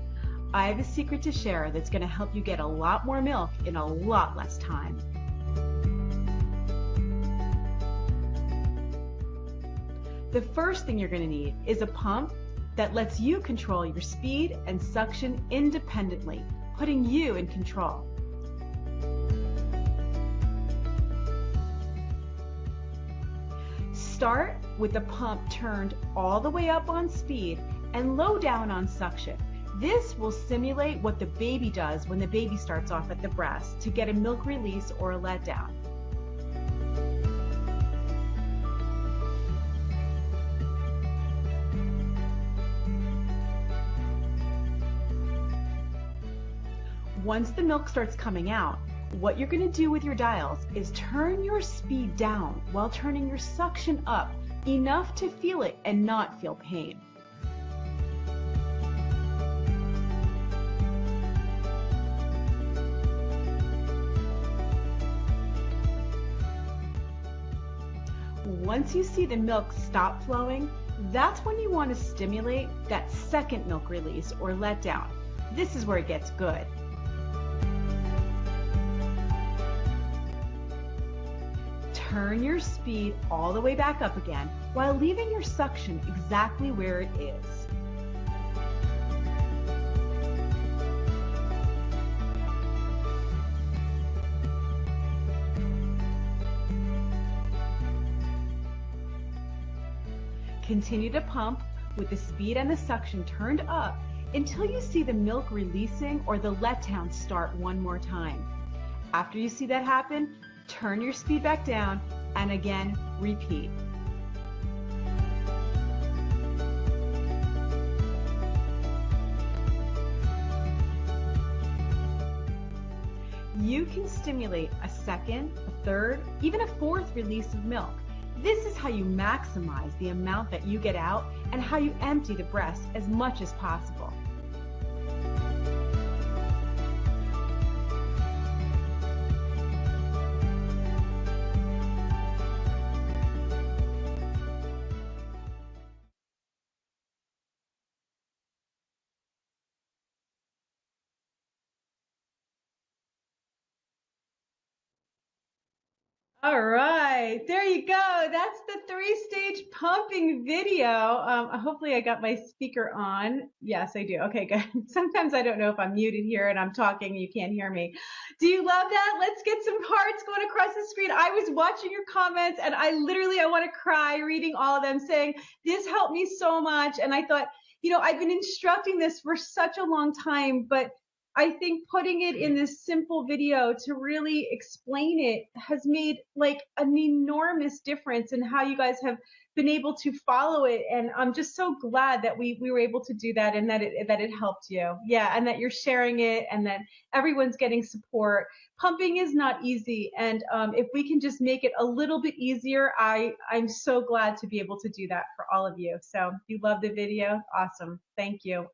I have a secret to share that's going to help you get a lot more milk in a lot less time. The first thing you're going to need is a pump that lets you control your speed and suction independently, putting you in control. Start with the pump turned all the way up on speed and low down on suction. This will simulate what the baby does when the baby starts off at the breast to get a milk release or a letdown. Once the milk starts coming out, what you're going to do with your dials is turn your speed down while turning your suction up enough to feel it and not feel pain. Once you see the milk stop flowing, that's when you want to stimulate that second milk release or letdown. This is where it gets good. Turn your speed all the way back up again while leaving your suction exactly where it is. Continue to pump with the speed and the suction turned up until you see the milk releasing or the letdown start one more time. After you see that happen, turn your speed back down and again repeat. You can stimulate a second, a third, even a fourth release of milk. This is how you maximize the amount that you get out and how you empty the breast as much as possible. All right, there you go. That's the 3 3-stage pumping video. Hopefully I got my speaker on. Yes, I do. Okay, good. Sometimes I don't know if I'm muted here and I'm talking and you can't hear me. Do you love that? Let's get some hearts going across the screen. I was watching your comments and I want to cry reading all of them saying, this helped me so much. And I thought, I've been instructing this for such a long time, but I think putting it in this simple video to really explain it has made like an enormous difference in how you guys have been able to follow it. And I'm just so glad that we were able to do that and that it helped you. Yeah. And that you're sharing it and that everyone's getting support. Pumping is not easy. And if we can just make it a little bit easier, I'm so glad to be able to do that for all of you. So if you love the video, awesome. Thank you.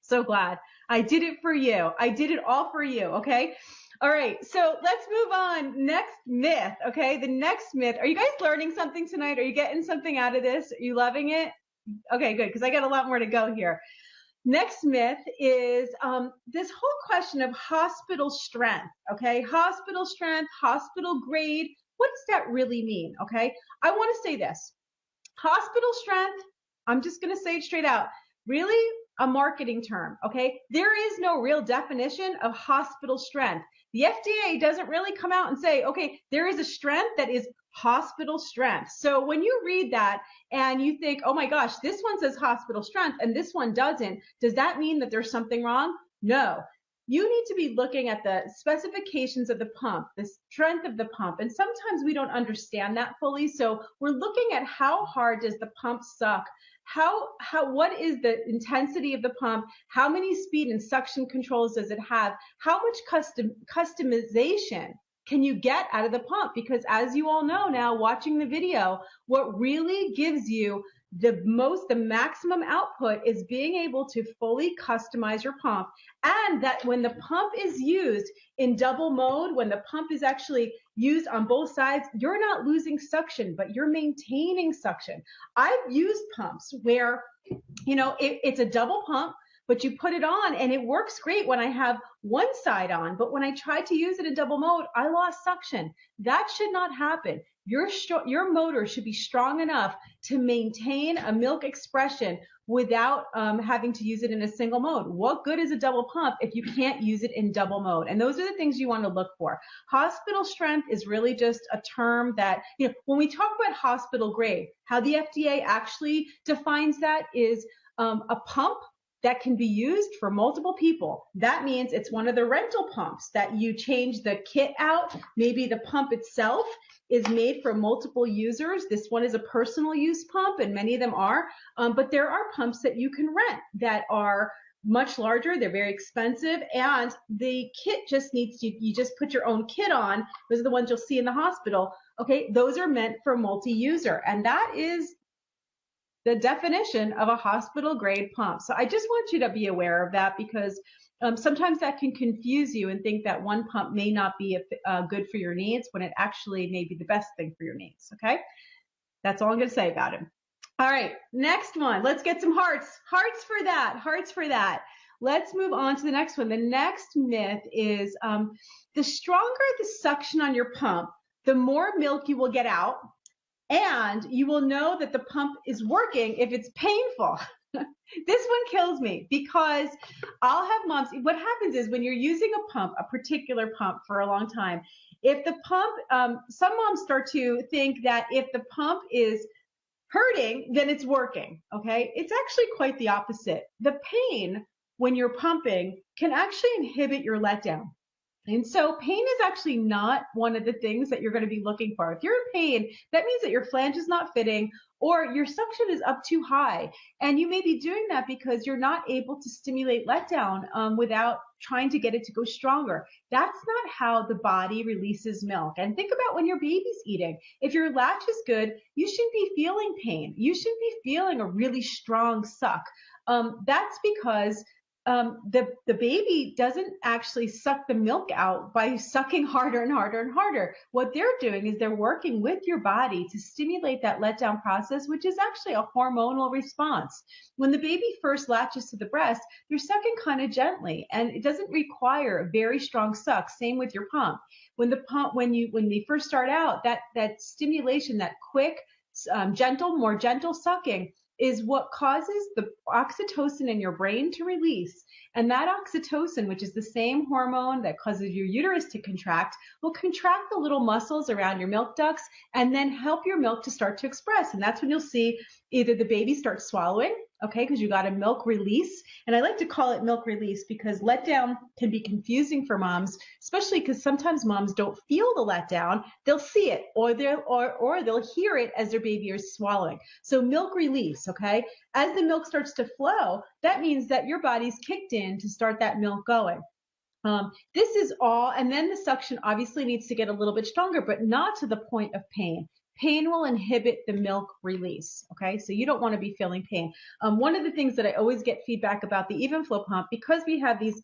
So glad. I did it for you. I did it all for you. Okay. All right. So let's move on. Next myth. Okay. The next myth. Are you guys learning something tonight? Are you getting something out of this? Are you loving it? Okay, good. Because I got a lot more to go here. Next myth is this whole question of hospital strength. Okay. Hospital strength, hospital grade. What does that really mean? Okay. I want to say this. Hospital strength. I'm just going to say it straight out. Really a marketing term, okay? There is no real definition of hospital strength. The FDA doesn't really come out and say, okay, there is a strength that is hospital strength. So when you read that and you think, oh my gosh, this one says hospital strength and this one doesn't, does that mean that there's something wrong? No. You need to be looking at the specifications of the pump, the strength of the pump. And sometimes we don't understand that fully. So we're looking at how hard does the pump suck? What is the intensity of the pump? How many speed and suction controls does it have? How much customization can you get out of the pump? Because as you all know now, watching the video, what really gives you the maximum output is being able to fully customize your pump. And that when the pump is used in double mode, when the pump is actually used on both sides, you're not losing suction, but you're maintaining suction. I've used pumps where, it's a double pump, but you put it on and it works great when I have one side on. But when I tried to use it in double mode, I lost suction. That should not happen. Your motor should be strong enough to maintain a milk expression without having to use it in a single mode. What good is a double pump if you can't use it in double mode? And those are the things you want to look for. Hospital strength is really just a term that, when we talk about hospital grade, how the FDA actually defines that is a pump that can be used for multiple people. That means it's one of the rental pumps that you change the kit out. Maybe the pump itself is made for multiple users. This one is a personal use pump, and many of them are. But there are pumps that you can rent that are much larger. They're very expensive, and the kit just needs you just put your own kit on. Those are the ones you'll see in the hospital. Okay, those are meant for multi-user, and that is the definition of a hospital grade pump. So I just want you to be aware of that because sometimes that can confuse you and think that one pump may not be good for your needs when it actually may be the best thing for your needs, okay? That's all I'm gonna say about it. All right, next one. Let's get some hearts. Hearts for that, hearts for that. Let's move on to the next one. The next myth is the stronger the suction on your pump, the more milk you will get out, and you will know that the pump is working if it's painful. This one kills me because I'll have moms. What happens is when you're using a pump, a particular pump for a long time, if the pump, some moms start to think that if the pump is hurting, then it's working. Okay. It's actually quite the opposite. The pain when you're pumping can actually inhibit your letdown. And so pain is actually not one of the things that you're going to be looking for. If you're in pain, that means that your flange is not fitting or your suction is up too high. And you may be doing that because you're not able to stimulate letdown without trying to get it to go stronger. That's not how the body releases milk. And think about when your baby's eating. If your latch is good, you shouldn't be feeling pain. You shouldn't be feeling a really strong suck. That's because the baby doesn't actually suck the milk out by sucking harder and harder and harder. What they're doing is they're working with your body to stimulate that letdown process, which is actually a hormonal response. When the baby first latches to the breast, they're sucking kind of gently, and it doesn't require a very strong suck. Same with your pump. When they first start out, that stimulation, that quick more gentle sucking is what causes the oxytocin in your brain to release. And that oxytocin, which is the same hormone that causes your uterus to contract, will contract the little muscles around your milk ducts and then help your milk to start to express. And that's when you'll see either the baby starts swallowing, okay, because you got a milk release. And I like to call it milk release because letdown can be confusing for moms, especially because sometimes moms don't feel the letdown. They'll see it or they'll hear it as their baby is swallowing. So milk release, okay? As the milk starts to flow, that means that your body's kicked in to start that milk going. This is all, and then the suction obviously needs to get a little bit stronger, but not to the point of pain. Pain will inhibit the milk release, okay? So you don't want to be feeling pain. One of the things that I always get feedback about the even flow pump, because we have these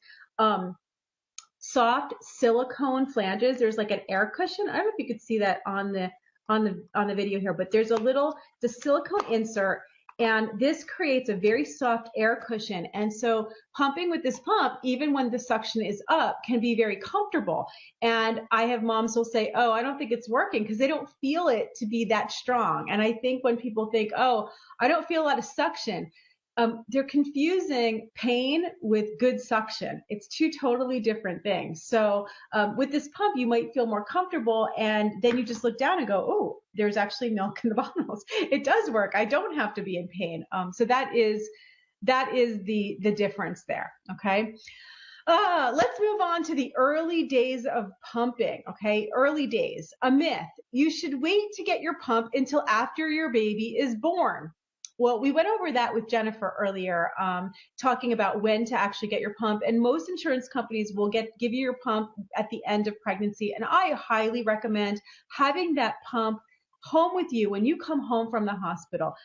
soft silicone flanges, there's like an air cushion. I don't know if you could see that on the video here, but there's the silicone insert, and this creates a very soft air cushion. And so pumping with this pump, even when the suction is up, can be very comfortable. And I have moms who'll say, oh, I don't think it's working because they don't feel it to be that strong. And I think when people think, oh, I don't feel a lot of suction, they're confusing pain with good suction. It's two totally different things. So with this pump, you might feel more comfortable, and then you just look down and go, oh, there's actually milk in the bottles. It does work. I don't have to be in pain. So that is the difference there. Okay. Let's move on to the early days of pumping. Okay. Early days, a myth. You should wait to get your pump until after your baby is born. Well, we went over that with Jennifer earlier, talking about when to actually get your pump. And most insurance companies will give you your pump at the end of pregnancy. And I highly recommend having that pump home with you when you come home from the hospital.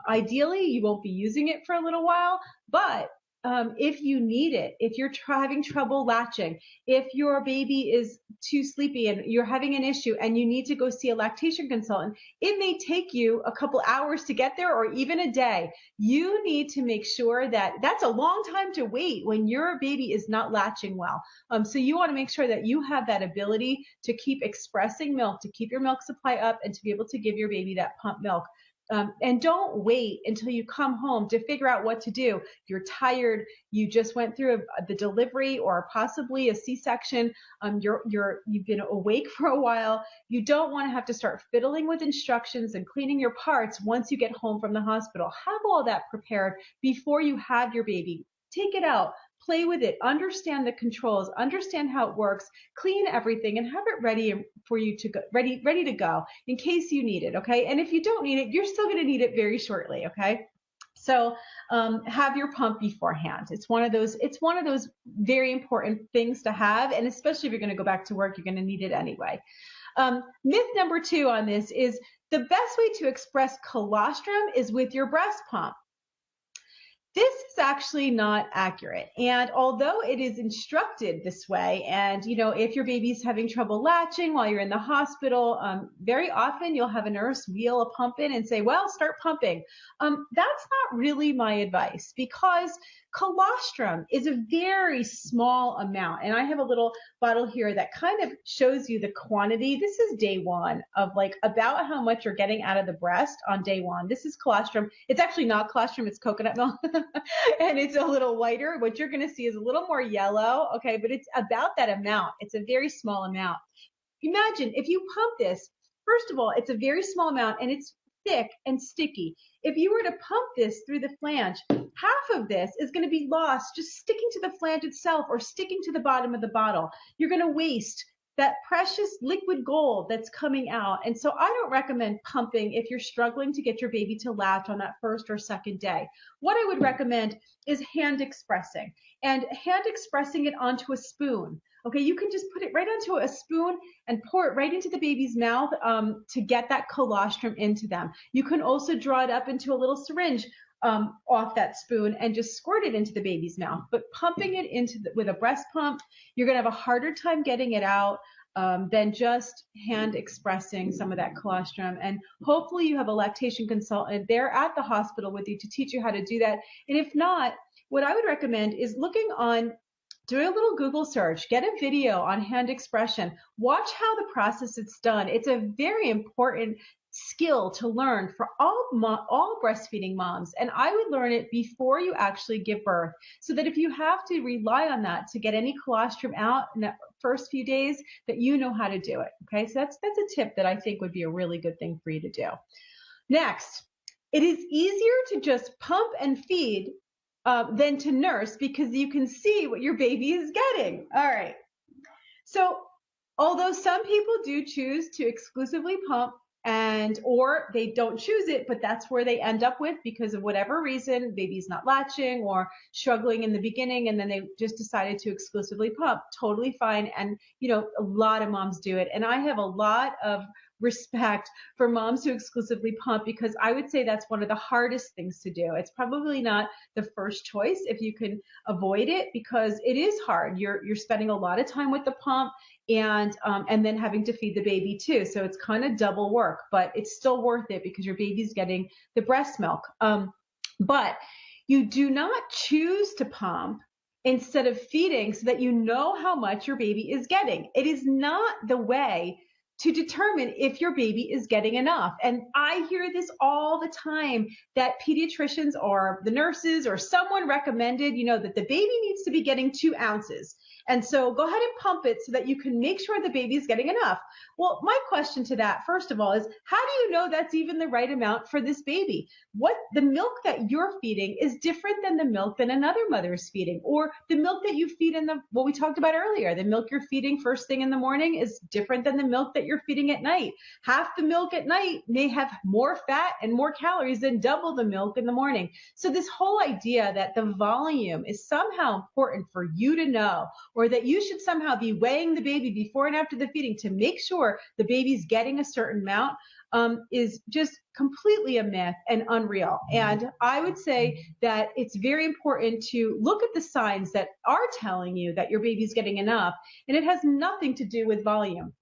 Ideally, you won't be using it for a little while, but if you need it, if you're having trouble latching, if your baby is too sleepy and you're having an issue and you need to go see a lactation consultant, it may take you a couple hours to get there or even a day. You need to make sure that that's a long time to wait when your baby is not latching well. So you want to make sure that you have that ability to keep expressing milk, to keep your milk supply up, and to be able to give your baby that pump milk. And don't wait until you come home to figure out what to do. If you're tired, you just went through the delivery or possibly a C-section, you've been awake for a while. You don't want to have to start fiddling with instructions and cleaning your parts once you get home from the hospital. Have all that prepared before you have your baby. Take it out. Play with it, understand the controls, understand how it works, clean everything, and have it ready for you to go, ready to go in case you need it, okay? And if you don't need it, you're still going to need it very shortly, okay? So have your pump beforehand. It's one of those very important things to have, and especially if you're going to go back to work, you're going to need it anyway. Myth number 2 on this is the best way to express colostrum is with your breast pump. This is actually not accurate. And although it is instructed this way, and if your baby's having trouble latching while you're in the hospital, very often you'll have a nurse wheel a pump in and say, well, start pumping. That's not really my advice, because colostrum is a very small amount. And I have a little bottle here that kind of shows you the quantity. This is day 1 of about how much you're getting out of the breast on day 1. This is colostrum. It's actually not colostrum, it's coconut milk. And it's a little whiter. What you're going to see is a little more yellow. Okay. But it's about that amount. It's a very small amount. Imagine if you pump this, first of all, it's a very small amount and it's thick and sticky. If you were to pump this through the flange, half of this is going to be lost just sticking to the flange itself or sticking to the bottom of the bottle. You're going to waste that precious liquid gold that's coming out. And so I don't recommend pumping if you're struggling to get your baby to latch on that first or second day. What I would recommend is hand expressing, and hand expressing it onto a spoon. Okay, you can just put it right onto a spoon and pour it right into the baby's mouth to get that colostrum into them. You can also draw it up into a little syringe off that spoon and just squirt it into the baby's mouth. But pumping it with a breast pump, you're going to have a harder time getting it out than just hand expressing some of that colostrum. And hopefully you have a lactation consultant there at the hospital with you to teach you how to do that. And if not, what I would recommend is doing a little Google search, get a video on hand expression, watch how the process is done. It's a very important skill to learn for all breastfeeding moms. And I would learn it before you actually give birth, so that if you have to rely on that to get any colostrum out in the first few days, that you know how to do it. Okay, so that's a tip that I think would be a really good thing for you to do. Next, it is easier to just pump and feed than to nurse, because you can see what your baby is getting. All right. So although some people do choose to exclusively pump, or they don't choose it, but that's where they end up with, because of whatever reason, baby's not latching or struggling in the beginning, and then they just decided to exclusively pump. Totally fine. And, a lot of moms do it. And I have a lot of respect for moms who exclusively pump, because I would say that's one of the hardest things to do. It's probably not the first choice if you can avoid it, because it is hard. You're spending a lot of time with the pump, and then having to feed the baby too. So it's kind of double work, but it's still worth it because your baby's getting the breast milk. But you do not choose to pump instead of feeding so that you know how much your baby is getting. It is not the way to determine if your baby is getting enough. And I hear this all the time, that pediatricians or the nurses or someone recommended, that the baby needs to be getting 2 ounces. And so go ahead and pump it so that you can make sure the baby's getting enough. Well, my question to that, first of all, is how do you know that's even the right amount for this baby? The milk that you're feeding is different than the milk that another mother is feeding, or the milk that you feed what we talked about earlier. The milk you're feeding first thing in the morning is different than the milk that you're feeding at night. Half the milk at night may have more fat and more calories than double the milk in the morning. So this whole idea that the volume is somehow important for you to know, or that you should somehow be weighing the baby before and after the feeding to make sure the baby's getting a certain amount, is just completely a myth and unreal. And I would say that it's very important to look at the signs that are telling you that your baby's getting enough, and it has nothing to do with volume.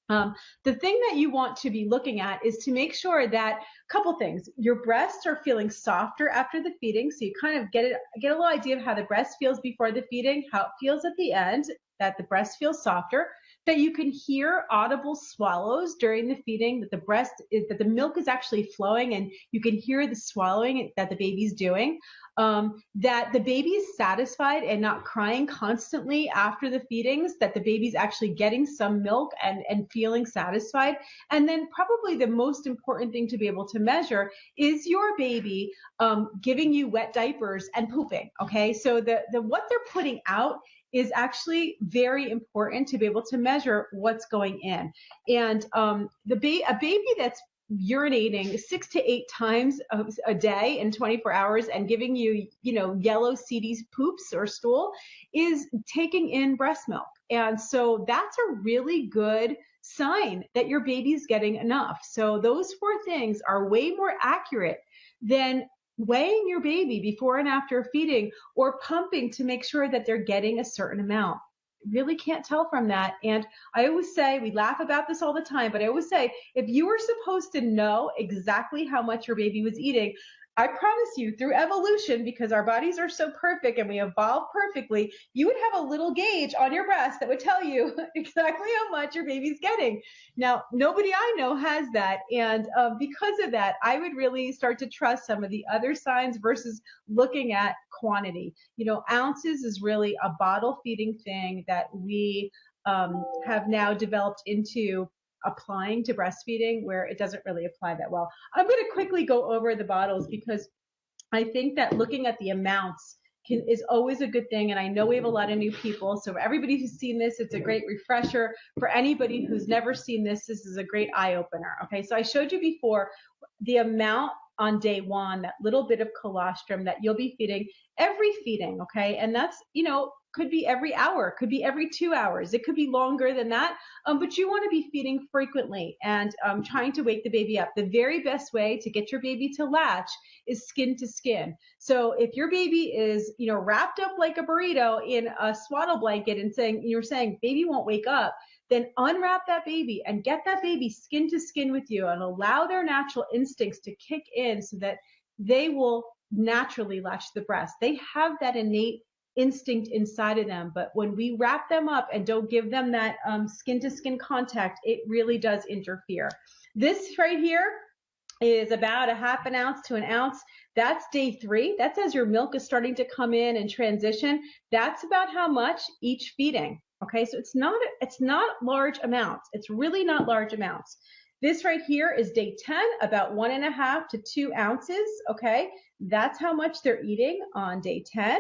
The thing that you want to be looking at is to make sure that a couple things. Your breasts are feeling softer after the feeding, so you kind of get a little idea of how the breast feels before the feeding, how it feels at the end, that the breast feels softer, that you can hear audible swallows during the feeding, that the milk is actually flowing and you can hear the swallowing that the baby's doing, that the baby is satisfied and not crying constantly after the feedings, that the baby's actually getting some milk and feeling satisfied. And then probably the most important thing to be able to measure is your baby giving you wet diapers and pooping. Okay, so what they're putting out is actually very important to be able to measure what's going in. And a baby that's urinating 6 to 8 times a day in 24 hours and giving you, yellow seedy poops or stool is taking in breast milk. And so that's a really good sign that your baby's getting enough. So those 4 things are way more accurate than weighing your baby before and after feeding or pumping to make sure that they're getting a certain amount. Really can't tell from that. And I always say, we laugh about this all the time, but I always say, if you were supposed to know exactly how much your baby was eating, I promise you, through evolution, because our bodies are so perfect and we evolve perfectly, you would have a little gauge on your breast that would tell you exactly how much your baby's getting. Now, nobody I know has that. And because of that, I would really start to trust some of the other signs versus looking at quantity. Ounces is really a bottle feeding thing that we have now developed into applying to breastfeeding, where it doesn't really apply that well. I'm going to quickly go over the bottles because I think that looking at the amounts is always a good thing. And I know we have a lot of new people. So for everybody who's seen this, it's a great refresher. For anybody who's never seen this, this is a great eye opener. Okay, so I showed you before the amount on day 1, that little bit of colostrum that you'll be feeding every feeding. Okay, and that's, could be every hour, could be every 2 hours. It could be longer than that, but you want to be feeding frequently and trying to wake the baby up. The very best way to get your baby to latch is skin to skin. So if your baby is, wrapped up like a burrito in a swaddle blanket and you're saying baby won't wake up, then unwrap that baby and get that baby skin to skin with you and allow their natural instincts to kick in so that they will naturally latch the breast. They have that innate instinct inside of them, but when we wrap them up and don't give them that skin to skin contact, it really does interfere. This right here is about a half an ounce to an ounce. That's day 3. That's as your milk is starting to come in and transition. That's about how much each feeding. Okay, so it's not large amounts. It's really not large amounts. This right here is day 10, about 1.5 to 2 ounces. Okay, that's how much they're eating on day 10.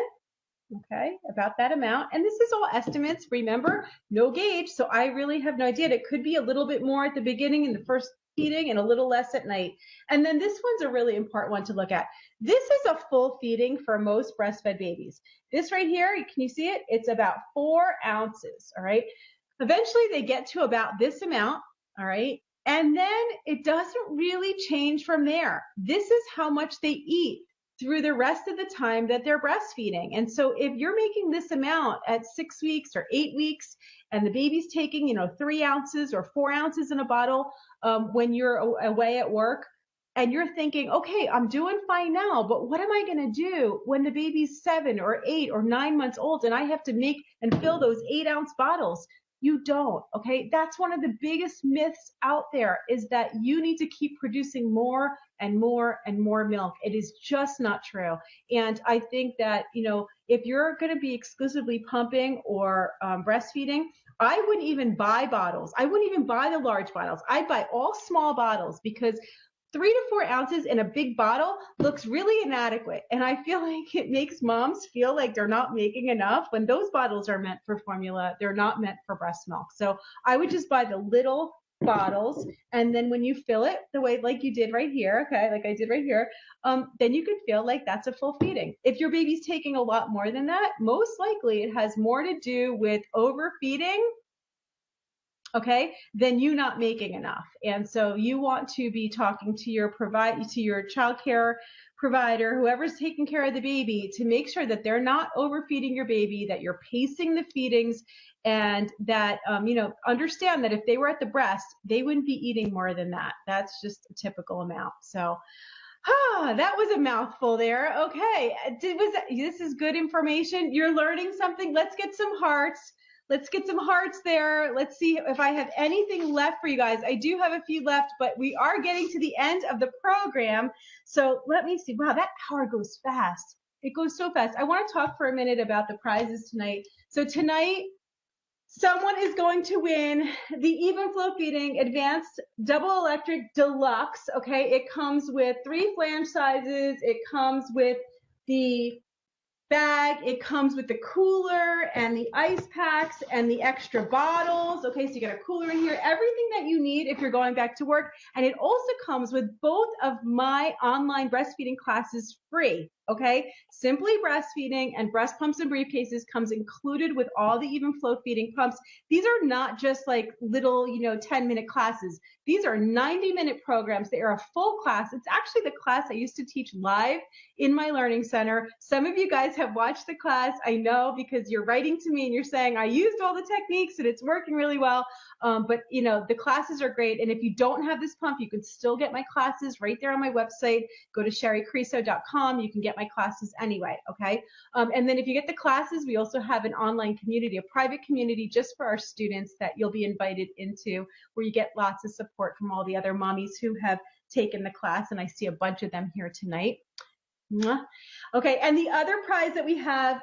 Okay, about that amount. And this is all estimates. Remember, no gauge, so I really have no idea. It could be a little bit more at the beginning in the first feeding and a little less at night. And then this one's a really important one to look at. This is a full feeding for most breastfed babies. This right here, can you see it? It's about 4 ounces, all right? Eventually they get to about this amount, all right? And then it doesn't really change from there. This is how much they eat through the rest of the time that they're breastfeeding. And so if you're making this amount at 6 weeks or 8 weeks and the baby's taking, 3 ounces or 4 ounces in a bottle when you're away at work, and you're thinking, okay, I'm doing fine now, but what am I going to do when the baby's 7 or 8 or 9 months old and I have to make and fill those 8-ounce bottles? You don't, okay? That's one of the biggest myths out there, is that you need to keep producing more and more and more milk. It is just not true. And I think that, if you're going to be exclusively pumping or breastfeeding, I wouldn't even buy bottles. I wouldn't even buy the large bottles. I'd buy all small bottles, because 3 to 4 ounces in a big bottle looks really inadequate. And I feel like it makes moms feel like they're not making enough when those bottles are meant for formula. They're not meant for breast milk. So I would just buy the little bottles. And then when you fill it the way like you did right here, okay, like I did right here, then you can feel like that's a full feeding. If your baby's taking a lot more than that, most likely it has more to do with overfeeding, okay, then you not making enough. And so you want to be talking to your child care provider, whoever's taking care of the baby, to make sure that they're not overfeeding your baby, that you're pacing the feedings, and that, understand that if they were at the breast, they wouldn't be eating more than that. That's just a typical amount. So that was a mouthful there. Okay, this is good information. You're learning something. Let's get some hearts. Let's get some hearts there. Let's see if I have anything left for you guys. I do have a few left, but we are getting to the end of the program. So let me see. Wow, that hour goes fast. It goes so fast. I want to talk for a minute about the prizes tonight. So tonight, someone is going to win the Even Flow Feeding Advanced Double Electric Deluxe. Okay, it comes with 3 flange sizes. It comes with the bag, it comes with the cooler and the ice packs and the extra bottles. Okay, so you get a cooler in here, everything that you need if you're going back to work. And it also comes with both of my online breastfeeding classes free. Okay, Simply Breastfeeding and Breast Pumps and Briefcases comes included with all the Even Flow feeding pumps. These are not just like little, 10-minute classes. These are 90-minute programs. They are a full class. It's actually the class I used to teach live in my learning center. Some of you guys have watched the class. I know, because you're writing to me and you're saying, I used all the techniques and it's working really well. But the classes are great. And if you don't have this pump, you can still get my classes right there on my website. Go to sherrycreso.com. You can get my classes anyway. Okay. And then if you get the classes, we also have an online community, a private community just for our students that you'll be invited into, where you get lots of support from all the other mommies who have taken the class. And I see a bunch of them here tonight. Okay. And the other prize that we have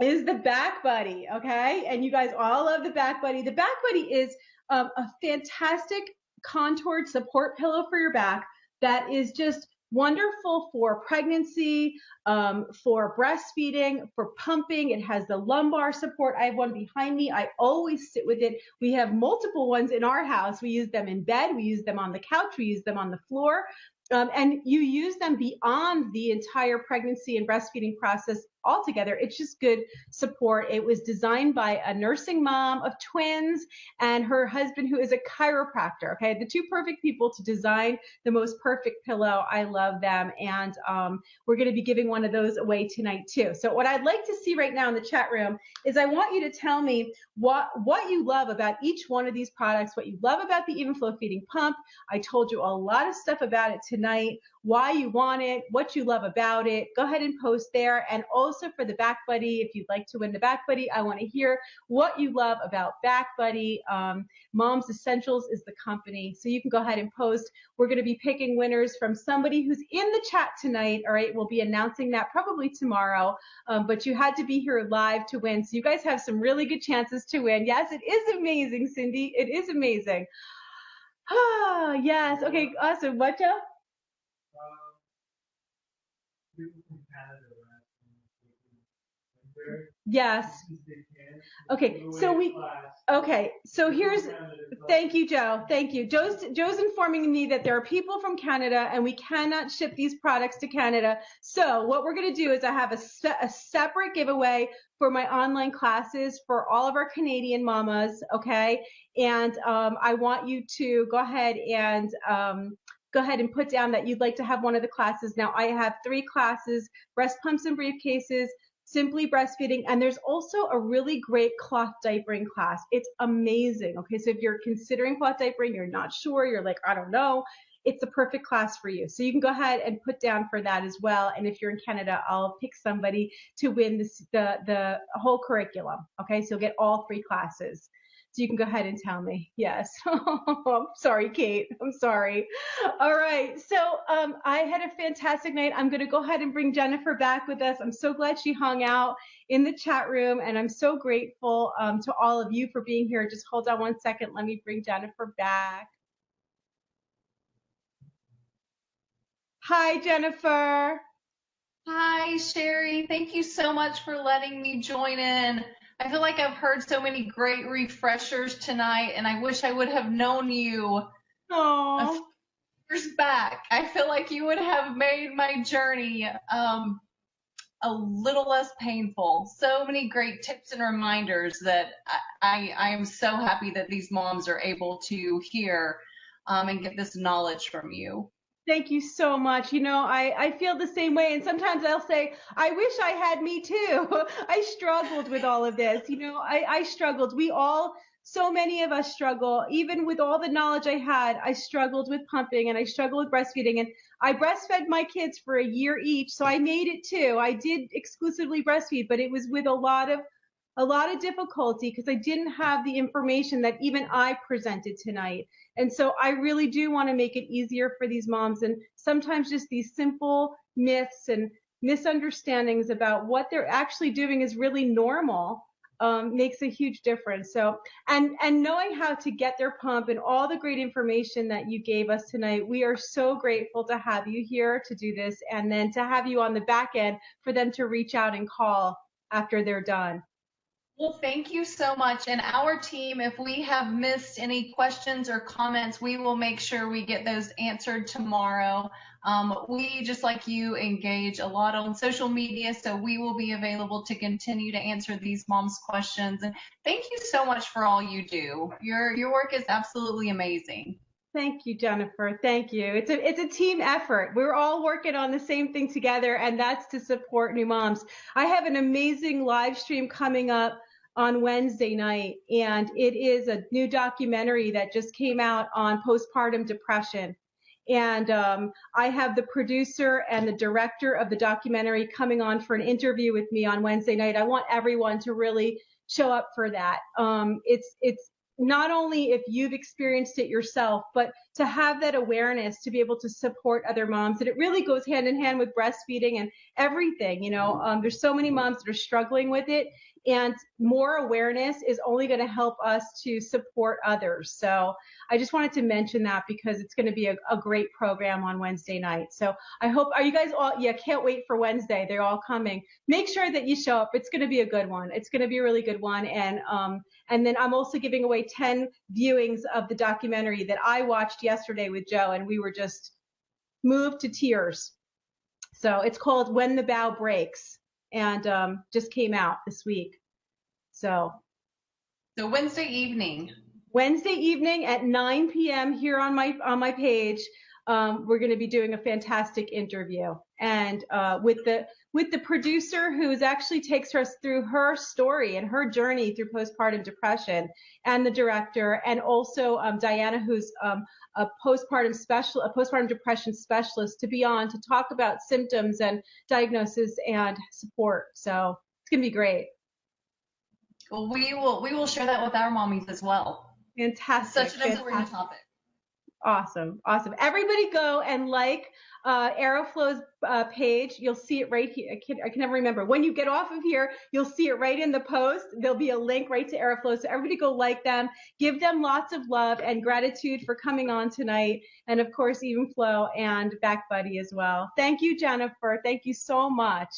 is the Back Buddy. Okay. And you guys all love the Back Buddy. The Back Buddy is a fantastic contoured support pillow for your back that is just wonderful for pregnancy, for breastfeeding, for pumping. It has the lumbar support. I have one behind me. I always sit with it. We have multiple ones in our house. We use them in bed. We use them on the couch. We use them on the floor. And you use them beyond the entire pregnancy and breastfeeding process altogether. It's just good support. It was designed by a nursing mom of twins and her husband, who is a chiropractor. Okay, the 2 perfect people to design the most perfect pillow. I love them. And we're going to be giving one of those away tonight too. So what I'd like to see right now in the chat room is I want you to tell me what you love about each one of these products, what you love about the Even Flow Feeding Pump. I told you a lot of stuff about it tonight, why you want it, what you love about it. Go ahead and post there. And also also for the Back Buddy. If you'd like to win the Back Buddy, I want to hear what you love about Back Buddy. Moms Essentials is the company. So you can go ahead and post. We're going to be picking winners from somebody who's in the chat tonight. All right. We'll be announcing that probably tomorrow. But you had to be here live to win. So you guys have some really good chances to win. Yes, it is amazing, Cindy. It is amazing. Ah, yes. Okay, awesome. What, Joe? Yes. Okay, so here's, thank you, Joe. Thank you. Joe's informing me that there are people from Canada and we cannot ship these products to Canada. So what we're going to do is I have a separate giveaway for my online classes for all of our Canadian mamas, okay? And I want you to go ahead and put down that you'd like to have one of the classes. Now, I have 3 classes: breast pumps and briefcases, simply breastfeeding, and there's also a really great cloth diapering class. It's amazing. Okay, so if you're considering cloth diapering, you're not sure, you're like, I don't know, it's the perfect class for you. So you can go ahead and put down for that as well. And if you're in Canada, I'll pick somebody to win the whole curriculum. Okay, so you'll get all 3 classes. So you can go ahead and tell me. Yes. I'm sorry, Kate. I'm sorry. All right. So I had a fantastic night. I'm going to go ahead and bring Jennifer back with us. I'm so glad she hung out in the chat room, and I'm so grateful to all of you for being here. Just hold on one second. Let me bring Jennifer back. Hi, Jennifer. Hi, Sherry. Thank you so much for letting me join in. I feel like I've heard so many great refreshers tonight, and I wish I would have known you a few years back. I feel like you would have made my journey a little less painful. So many great tips and reminders that I am so happy that these moms are able to hear and get this knowledge from you. Thank you so much. You know, I feel the same way. And sometimes I'll say, I wish I had me too. I struggled with all of this. You know, I struggled. So many of us struggle. Even with all the knowledge I had, I struggled with pumping and I struggled with breastfeeding. And I breastfed my kids for a year each. So I made it too. I did exclusively breastfeed, but it was with a lot of difficulty because I didn't have the information that even I presented tonight. And so I really do want to make it easier for these moms. And sometimes just these simple myths and misunderstandings about what they're actually doing is really normal makes a huge difference. So, and knowing how to get their pump and all the great information that you gave us tonight, we are so grateful to have you here to do this and then to have you on the back end for them to reach out and call after they're done. Well, thank you so much. And our team, if we have missed any questions or comments, we will make sure we get those answered tomorrow. We, just like you, engage a lot on social media, so we will be available to continue to answer these moms' questions. And thank you so much for all you do. Your work is absolutely amazing. Thank you, Jennifer. Thank you. It's a team effort. We're all working on the same thing together, and that's to support new moms. I have an amazing live stream coming up on Wednesday night, and it is a new documentary that just came out on postpartum depression. And I have the producer and the director of the documentary coming on for an interview with me on Wednesday night. I want everyone to really show up for that. It's not only if you've experienced it yourself, but to have that awareness to be able to support other moms. And it really goes hand in hand with breastfeeding and everything. You know, there's so many moms that are struggling with it, and more awareness is only going to help us to support others. So I just wanted to mention that because it's going to be a great program on Wednesday night. So I hope, are you guys all, yeah, can't wait for Wednesday. They're all coming. Make sure that you show up. It's going to be a good one. It's going to be a really good one. And then I'm also giving away 10 viewings of the documentary that I watched yesterday with Joe, and we were just moved to tears. So it's called When the Bow Breaks, and just came out this week. So Wednesday evening at 9 p.m. here on my page. we're going to be doing a fantastic interview, and with the producer who actually takes us through her story and her journey through postpartum depression, and the director, and also Diana, who's a postpartum depression specialist, to be on to talk about symptoms and diagnosis and support. So it's going to be great. Well, we will share that with our mommies as well. Fantastic. Such an important topic. Awesome. Awesome. Everybody go and like Aeroflow's page. You'll see it right here. I can never remember. When you get off of here, you'll see it right in the post. There'll be a link right to Aeroflow. So everybody go like them. Give them lots of love and gratitude for coming on tonight. And of course, Even Flow and Back Buddy as well. Thank you, Jennifer. Thank you so much.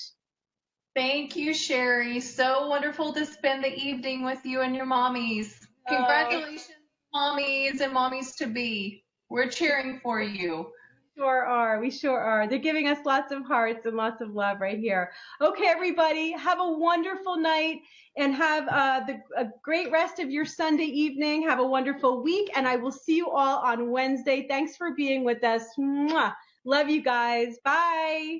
Thank you, Sherry. So wonderful to spend the evening with you and your mommies. Congratulations, mommies and mommies to be. We're cheering for you. Sure are. We sure are. They're giving us lots of hearts and lots of love right here. Okay, everybody, have a wonderful night and have a great rest of your Sunday evening. Have a wonderful week, and I will see you all on Wednesday. Thanks for being with us. Mwah. Love you guys. Bye.